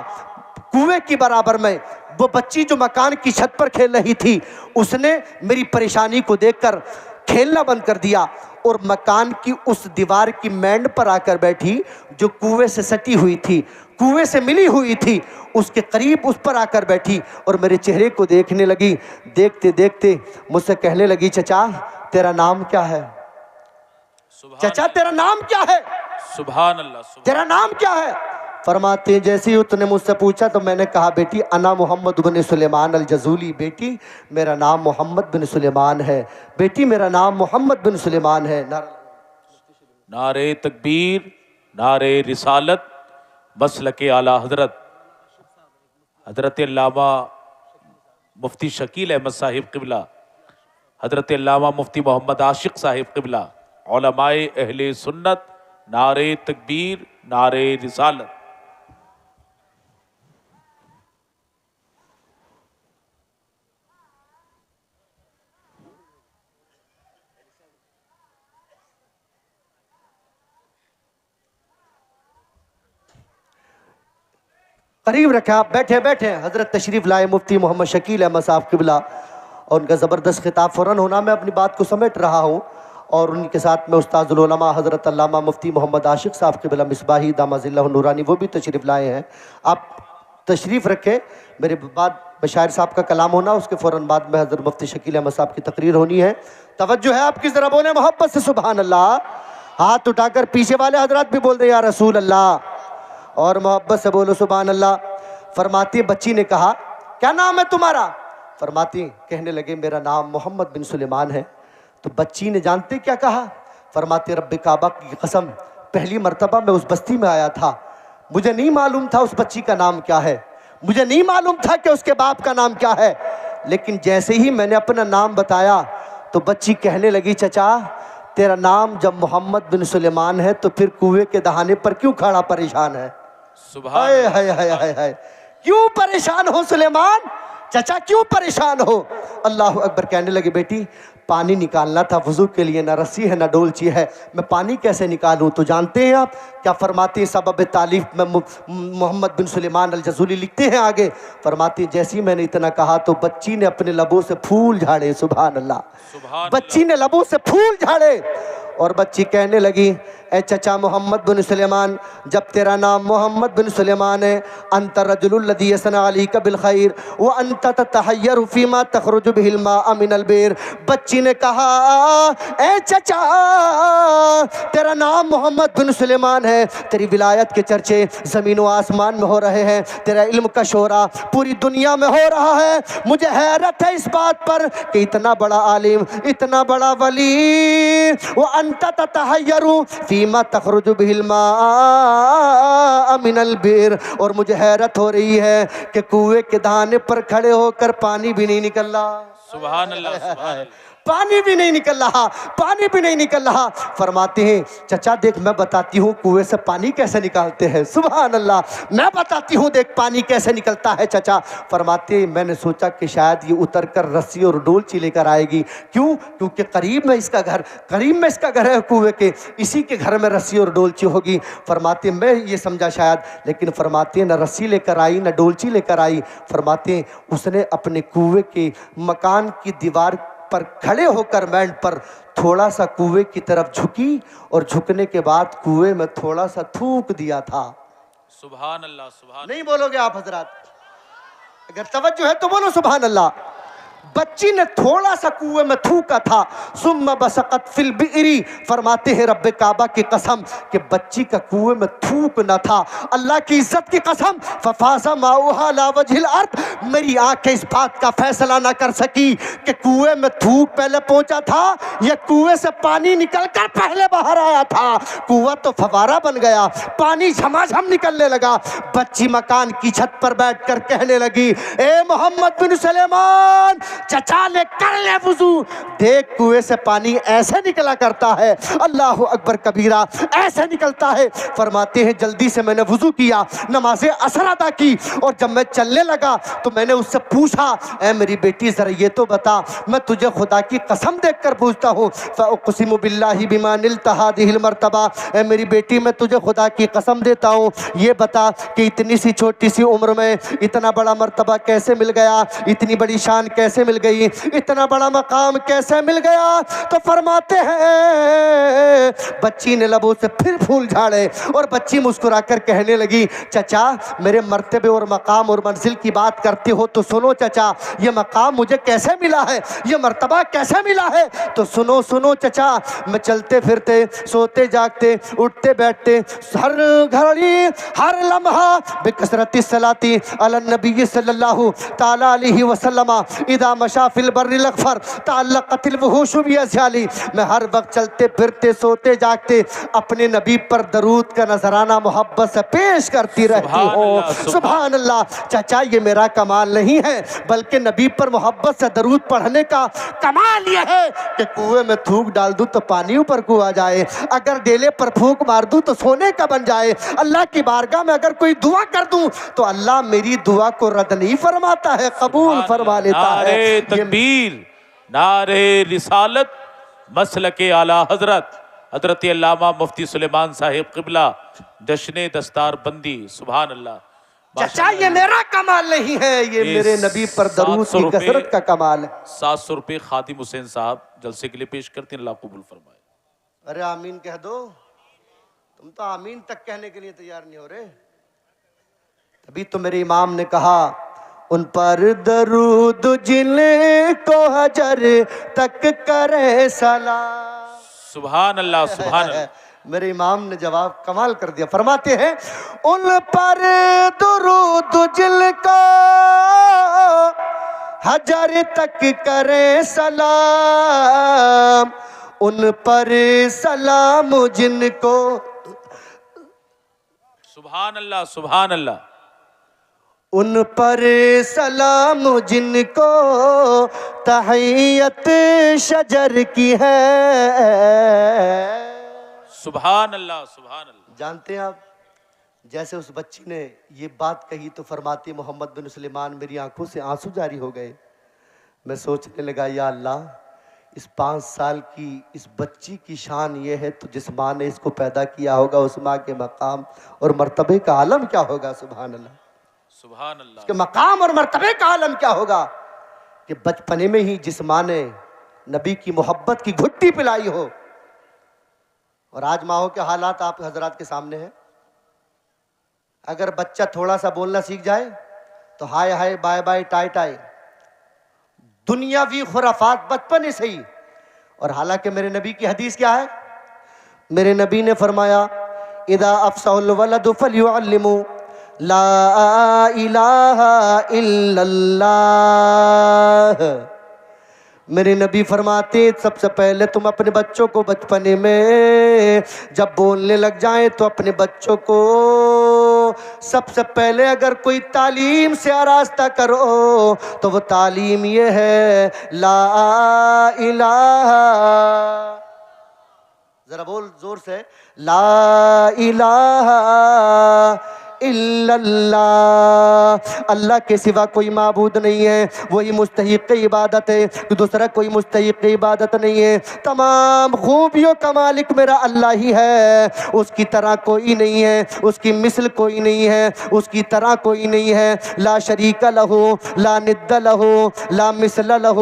کنویں کی برابر میں، وہ بچی جو مکان کی چھت پر کھیل رہی تھی، اس نے میری پریشانی کو دیکھ کر کھیلنا بند کر دیا اور مکان کی اس دیوار کی مینڈ پر آ کر بیٹھی جو کنویں سے سٹی ہوئی تھی، کنویں سے ملی ہوئی تھی، اس کے قریب اس پر آ کر بیٹھی اور میرے چہرے کو دیکھنے لگی۔ دیکھتے دیکھتے مجھ سے کہنے لگی، چچا تیرا نام کیا ہے؟ چچا تیرا نام کیا ہے؟ سبحان اللہ، تیرا نام کیا ہے؟ فرماتے ہیں جیسے ہی اس نے مجھ سے پوچھا تو میں نے کہا، بیٹی انا محمد بن سلیمان الجزولی، بیٹی میرا نام محمد بن سلیمان ہے، بیٹی میرا نام محمد بن سلیمان ہے۔ نعرہ تکبیر، نعرہ رسالت، مسلک اعلیٰ حضرت علامہ مفتی شکیل احمد صاحب قبلہ، حضرت علامہ مفتی محمد عاشق صاحب قبلہ، علماء اہل سنت، نعرہ تکبیر، نعرہ رسالت۔ قریب رکھا، بیٹھے بیٹھے حضرت تشریف لائے مفتی محمد شکیل احمد صاحب قبلہ، اور ان کا زبردست خطاب فوراً ہونا۔ میں اپنی بات کو سمیٹ رہا ہوں، اور ان کے ساتھ میں استاذ العلماء حضرت علامہ مفتی محمد عاشق صاحب قبلہ مصباحی دامت اللہ نورانی وہ بھی تشریف لائے ہیں۔ آپ تشریف رکھیں، میرے بعد مشاعر صاحب کا کلام ہونا، اس کے فوراً بعد میں حضرت مفتی شکیل احمد صاحب کی تقریر ہونی ہے۔ توجہ ہے آپ کی، ذرا بولیں محبت سے سبحان اللہ، ہاتھ اٹھا کر پیچھے والے حضرات بھی بول دیں یا رسول اللہ، اور محبت سے بولو سبحان اللہ۔ فرماتی بچی نے کہا کیا نام ہے تمہارا؟ فرماتی کہنے لگے میرا نام محمد بن سلیمان ہے۔ تو بچی نے جانتے کیا کہا؟ فرماتے رب کعبہ کی قسم، پہلی مرتبہ میں اس بستی میں آیا تھا، مجھے نہیں معلوم تھا اس بچی کا نام کیا ہے، مجھے نہیں معلوم تھا کہ اس کے باپ کا نام کیا ہے، لیکن جیسے ہی میں نے اپنا نام بتایا تو بچی کہنے لگی چچا تیرا نام جب محمد بن سلیمان ہے تو پھر کنویں کے دہانے پر کیوں کھڑا پریشان ہے؟ سبحان ہائے کیوں پریشان ہو سلیمان چچا، کیوں پریشان ہو؟ اللہ اکبر۔ کہنے لگے بیٹی پانی نکالنا تھا وضو کے لیے، نہ رسی ہے نہ ڈولچی ہے، میں پانی کیسے نکالوں؟ تو جانتے ہیں آپ کیا فرماتے ہیں؟ سبب تعلیف میں محمد بن سلیمان الجزولی لکھتے ہیں آگے، فرماتے ہیں جیسے ہی میں نے اتنا کہا تو بچی نے اپنے لبوں سے پھول جھاڑے، سبحان اللہ، بچی نے لبوں سے پھول جھاڑے، اور بچی کہنے لگی اے چچا محمد بن سلیمان، جب تیرا نام محمد بن سلیمان ہے، انت الرجل الذی یثنی علیک بالخیر وانت تتحیر فیما تخرج به الماء من البئر۔ بچی نے کہا اے چچا تیرا نام محمد بن سلیمان ہے، تیری ولایت کے چرچے زمین و آسمان میں ہو رہے ہیں، تیرا علم کا شورا پوری دنیا میں ہو رہا ہے، مجھے حیرت ہے اس بات پر کہ اتنا بڑا عالم، اتنا بڑا ولی، وانت تتحیر فیما تخرج به الماء من البئر، اور مجھے حیرت ہو رہی ہے کہ کنویں کے دہانے پر کھڑے ہو کر پانی بھی نہیں نکل رہا، سبحان اللہ، سبحان اللہ، پانی بھی نہیں نکل رہا، پانی بھی نہیں نکل رہا۔ فرماتے ہیں چچا دیکھ میں بتاتی ہوں کنویں سے پانی کیسے نکالتے ہیں، سبحان اللہ، میں بتاتی ہوں دیکھ پانی کیسے نکلتا ہے چچا۔ فرماتے ہیں میں نے سوچا کہ شاید یہ اتر کر رسی اور ڈولچی لے کر آئے گی، کیوں؟ کیونکہ قریب میں اس کا گھر ہے کنویں کے، اسی کے گھر میں رسی اور ڈولچی ہوگی۔ فرماتے ہیں میں یہ سمجھا شاید، لیکن فرماتے ہیں نہ رسی لے کر آئی نہ ڈولچی لے کر آئی، فرماتے ہیں اس نے اپنے کنویں کے مکان کی دیوار پر کھڑے ہو کر مینڈ پر تھوڑا سا کنویں کی طرف جھکی، اور جھکنے کے بعد کنویں میں تھوڑا سا تھوک دیا تھا۔ سبحان اللہ، سبحان نہیں بولو گے آپ حضرات؟ اگر توجہ ہے تو بولو سبحان اللہ۔ بچی نے تھوڑا سا کنویں میں تھوکا تھا، ثم بسقت فی البئر، فرماتے ہیں رب کعبہ کی قسم کہ بچی کا کنویں میں تھوک نہ تھا، اللہ کی عزت کی قسم، ففاض ماؤہا لا وجہ الارض، میری آنکھیں اس بات کا فیصلہ نہ کر سکی کہ کنویں میں تھوک پہلے پہنچا تھا یا کنویں سے پانی نکل کر پہلے باہر آیا تھا۔ کنواں تو فوارہ بن گیا، پانی جھماجھم نکلنے لگا۔ بچی مکان کی چھت پر بیٹھ کر کہنے لگی اے محمد بن سلیمان چچا نے کر لے وضو، دیکھ کنویں سے پانی ایسے نکلا کرتا ہے، اللہ اکبر کبیرہ، ایسے نکلتا ہے۔ فرماتے ہیں جلدی سے میں نے وضو کیا، نماز عصر ادا کی، اور جب میں چلنے لگا تو میں نے اس سے پوچھا اے میری بیٹی ذرا یہ تو بتا، میں تجھے خدا کی قسم دیکھ کر پوچھتا ہوں، فاقسم باللہ بما نلت هذه المرتبہ، اے میری بیٹی میں تجھے خدا کی قسم دیتا ہوں، یہ بتا کہ اتنی سی چھوٹی سی عمر میں اتنا بڑا مرتبہ کیسے مل گیا، اتنی بڑی شان کیسے مل گئی، اتنا بڑا مقام کیسے مل گیا؟ تو فرماتے ہیں بچی نے لبوں سے پھر پھول جھاڑے، اور بچی مسکرا کر کہنے لگی چچا میرے مرتبے اور مقام اور منزل کی بات کرتے ہو تو سنو چچا، یہ مقام مجھے کیسے ملا ہے، یہ مرتبہ کیسے ملا ہے تو سنو چچا، میں چلتے پھرتے سوتے جاگتے اٹھتے بیٹھتے ہر گھڑی ہر لمحہ بکثرت الصلاۃ علی النبی صلی اللہ تعالی علیہ وسلم اذا مشا فی البر الاغفر تعلقت الوحوش بأسیالی، میں ہر وقت چلتے پھرتے سوتے جاگتے اپنے نبی پر درود کا نذرانہ محبت سے پیش کرتی رہتی ہوں۔ سبحان اللہ۔ چچا یہ میرا کمال نہیں ہے بلکہ نبی پر محبت سے درود پڑھنے کا کمال یہ ہے کہ کنویں میں تھوک ڈال دوں تو پانی اوپر کو آ جائے، اگر ڈیلے پر پھونک مار دوں تو سونے کا بن جائے، اللہ کی بارگاہ میں اگر کوئی دعا کر دوں تو اللہ میری دعا کو رد نہیں فرماتا ہے، قبول فرما لیتا ہے۔ نعرے تکبیر، نعرے رسالت، مسلک اعلیٰ حضرت علامہ مفتی سلیمان صاحب قبلہ، جشن دستار بندی۔ سبحان اللہ۔ چچا یہ میرا کمال نہیں ہے، یہ میرے نبی پر درود کی کثرت کا کمال ہے۔ 700 روپے خادم حسین صاحب جلسے کے لیے پیش کرتے ہیں، اللہ قبول فرمائے۔ ارے آمین کہہ دو، تم تو آمین تک کہنے کے لیے تیار نہیں ہو رہے۔ تبھی تو میرے امام نے کہا ان پر درود جن کو حجر تک کرے سلام۔ سبحان اللہ، سبحان اللہ۔ میرے امام نے جواب کمال کر دیا، فرماتے ہیں ان پر درود جن کو حجر تک کرے سلام، ان پر سلام جن کو۔ سبحان اللہ، سبحان اللہ۔ ان پر سلام جن کو تحیت شجر کی ہے۔ سبحان اللہ، سبحان اللہ۔ جانتے ہیں آپ جیسے اس بچی نے یہ بات کہی تو فرماتی محمد بن سلیمان میری آنکھوں سے آنسو جاری ہو گئے۔ میں سوچنے لگا یا اللہ اس 5 سال کی اس بچی کی شان یہ ہے تو جس ماں نے اس کو پیدا کیا ہوگا اس ماں کے مقام اور مرتبے کا عالم کیا ہوگا۔ سبحان اللہ، سبحان اللہ۔ اس کے مقام اور مرتبے کا عالم کیا ہوگا کہ بچپنے میں ہی جس ماں نے نبی کی محبت کی گھٹی پلائی ہو۔ اور آج ماہوں کے حالات آپ حضرات کے سامنے ہیں۔ اگر بچہ تھوڑا سا بولنا سیکھ جائے تو ہائے ہائے بائے بائے ٹائے ٹائے، دنیاوی خرافات بچپنے سے ہی۔ اور حالانکہ میرے نبی کی حدیث کیا ہے؟ میرے نبی نے فرمایا اذا افصح الولد فلیعلموا لا الہ الا اللہ۔ میرے نبی فرماتے سب سے پہلے تم اپنے بچوں کو بچپنے میں جب بولنے لگ جائیں تو اپنے بچوں کو سب سے پہلے اگر کوئی تعلیم سے آراستہ کرو تو وہ تعلیم یہ ہے لا الہ، ذرا بول زور سے، لا الہ الا اللہ، اللہ کے سوا کوئی معبود نہیں ہے، وہی مستحق عبادت ہے، دوسرا کوئی مستحق عبادت نہیں ہے، تمام خوبیوں کا مالک میرا اللہ ہی ہے، اس کی طرح کوئی نہیں ہے، اس کی مثل کوئی نہیں ہے، اس کی طرح کوئی نہیں ہے، لا شریک لہ لا ند لہ لا مثل لہ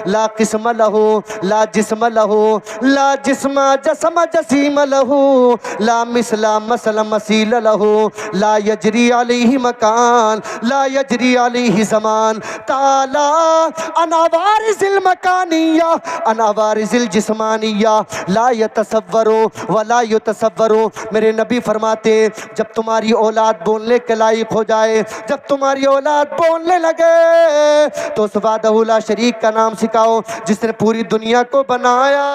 لا قسم لہ لا جسم لہ لا جسم جسم جسیم لہ لا مثل مثل مثیل لہ لا یجری علیہ مکان لا یجری علیہ زمان، تعالی عن عوارض المکانیہ عن عوارض الجسمانیہ لا یتصور ولا یتصور۔ میرے نبی فرماتے جب تمہاری اولاد بولنے کے لائق ہو جائے، جب تمہاری اولاد بولنے لگے تو اس وحدہ لا شریک کا نام سکھاؤ جس نے پوری دنیا کو بنایا،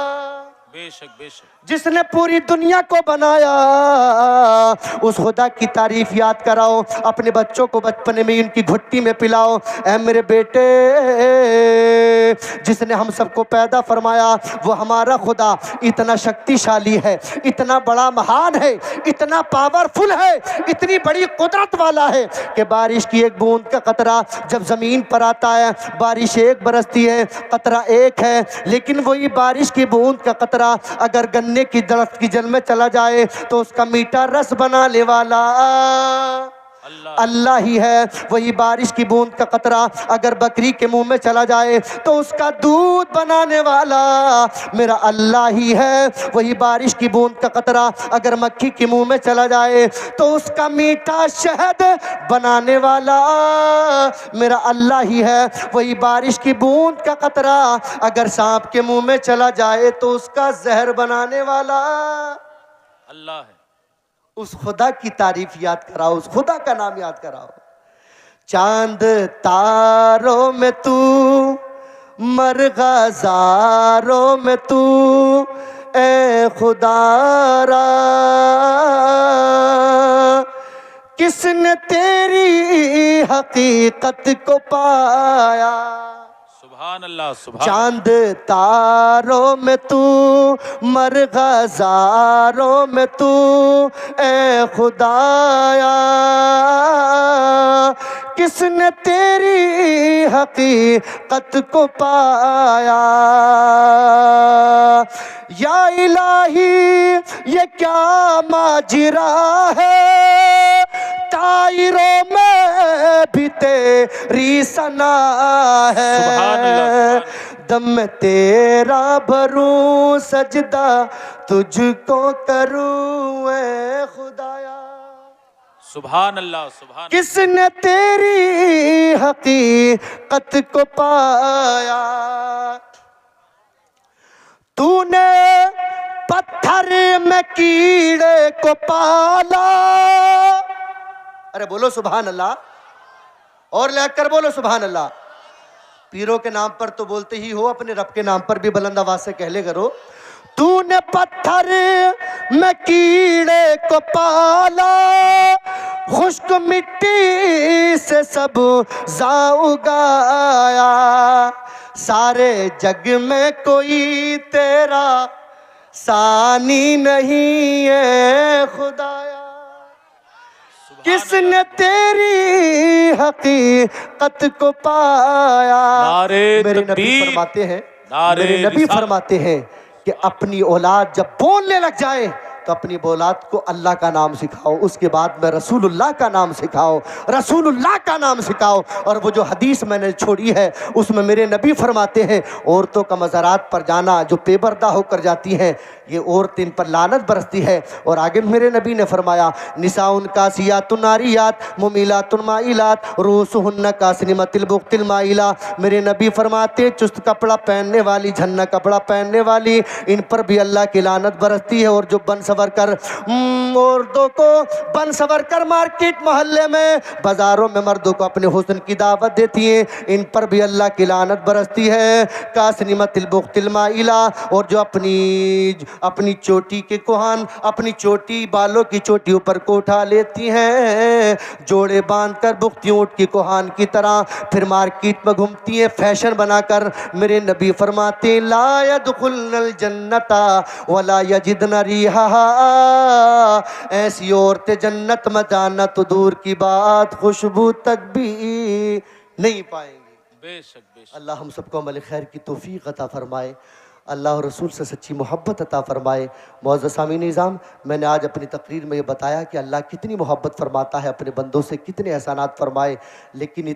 بے شک بے شک، جس نے پوری دنیا کو بنایا، اس خدا کی تعریف یاد کراؤ، اپنے بچوں کو بچپنے میں ان کی گھٹی میں پلاؤ، اے میرے بیٹے جس نے ہم سب کو پیدا فرمایا وہ ہمارا خدا اتنا شکتی شالی ہے، اتنا بڑا مہان ہے، اتنا پاورفل ہے، اتنی بڑی قدرت والا ہے کہ بارش کی ایک بوند کا قطرہ جب زمین پر آتا ہے بارش ایک برستی ہے، قطرہ ایک ہے، لیکن وہی بارش کی بوند کا قطرہ اگر گنے کی درخت کی جل میں چلا جائے تو اس کا میٹھا رس بنانے والا اللہ ہی ہے۔ وہی بارش کی بوند کا قطرہ اگر بکری کے منہ میں چلا جائے تو اس کا دودھ بنانے والا میرا اللہ ہی ہے۔ وہی بارش کی بوند کا قطرہ اگر مکھی کے منہ میں چلا جائے تو اس کا میٹھا شہد بنانے والا میرا اللہ ہی ہے۔ وہی بارش کی بوند کا قطرہ اگر سانپ کے منہ میں چلا جائے تو اس کا زہر بنانے والا اللہ ہے۔ اس خدا کی تعریف یاد کراؤ، اس خدا کا نام یاد کراؤ۔ چاند تاروں میں تو مرغزاروں میں تو اے خدا را، کس نے تیری حقیقت کو پایا؟ سبحان اللہ سبحان چاند تاروں میں تو، مرغزاروں میں تو اے خدایا، کس نے تیری حقیقت کو پایا؟ یا الہی یہ کیا ماجرا ہے، طائروں میں بھی تیری ثنا ہے، سبحان اللہ دم میں تیرا بھروں سجدہ تجھ کو کروں اے خدایا، سبحان اللہ سبحان کس نے تیری حقیقت کو پایا؟ تو نے پتھر میں کیڑے کو پالا، ارے بولو سبحان اللہ، اور لے کر بولو سبحان اللہ۔ پیروں کے نام پر تو بولتے ہی ہو، اپنے رب کے نام پر بھی بلند آواز سے کہہ لے کرو۔ تو نے پتھر میں کیڑے کو پالا، خشک مٹی سے سب اگایا، سارے جگ میں کوئی تیرا ثانی نہیں ہے خدایا، کس نے تیری حقیقت کو پایا؟ نعرے میرے نبی تکبیر، فرماتے ہیں، نعرے میرے نبی رسالت۔ فرماتے ہیں کہ اپنی اولاد جب بولنے لگ جائے تو اپنی اولاد کو اللہ کا نام سکھاؤ، اس کے بعد میں رسول اللہ کا نام سکھاؤ، رسول اللہ کا نام سکھاؤ۔ اور وہ جو حدیث میں نے چھوڑی ہے اس میں میرے نبی فرماتے ہیں، عورتوں کا مزارات پر جانا جو بے پردہ ہو کر جاتی ہیں، یہ عورت ان پر لعنت برستی ہے۔ اور آگے میرے نبی نے فرمایا، نساء کاسیات ناریات ممیلات مائلات رؤوسہن کاسنمۃ البخت المائلہ۔ میرے نبی فرماتے ہیں چست کپڑا پہننے والی، جھنا کپڑا پہننے والی، ان پر بھی اللہ کی لعنت برستی ہے۔ اور جو بن سور کر مردوں کو بن سور کر مارکیٹ محلے میں بازاروں میں مردوں کو اپنے حسن کی دعوت دیتی ہیں، ان پر بھی اللہ کی لعنت برستی ہے۔ کاسنمۃ البخت المائلہ، اور جو اپنی چوٹی کے کوہان، اپنی چوٹی بالوں کی چوٹی اوپر کو اٹھا لیتی ہیں، جوڑے باندھ کر بختی اونٹ کی کوہان کی طرح پھر مارکیٹ میں گھومتی ہیں فیشن بنا کر۔ میرے نبی فرماتے ہیں لا يدخلن الجنت ولا یجدن ریحہا، ایسی عورتیں جنت میں جانا تو دور کی بات خوشبو تک بھی نہیں پائیں گی۔ بے شک بے شک۔ اللہ ہم سب کو عمل خیر کی توفیق عطا فرمائے، اللہ اور رسول سے سچی محبت عطا فرمائے۔ معزز سامعین نظام، میں نے آج اپنی تقریر میں یہ بتایا کہ اللہ کتنی محبت فرماتا ہے اپنے بندوں سے، کتنے احسانات فرمائے، لیکن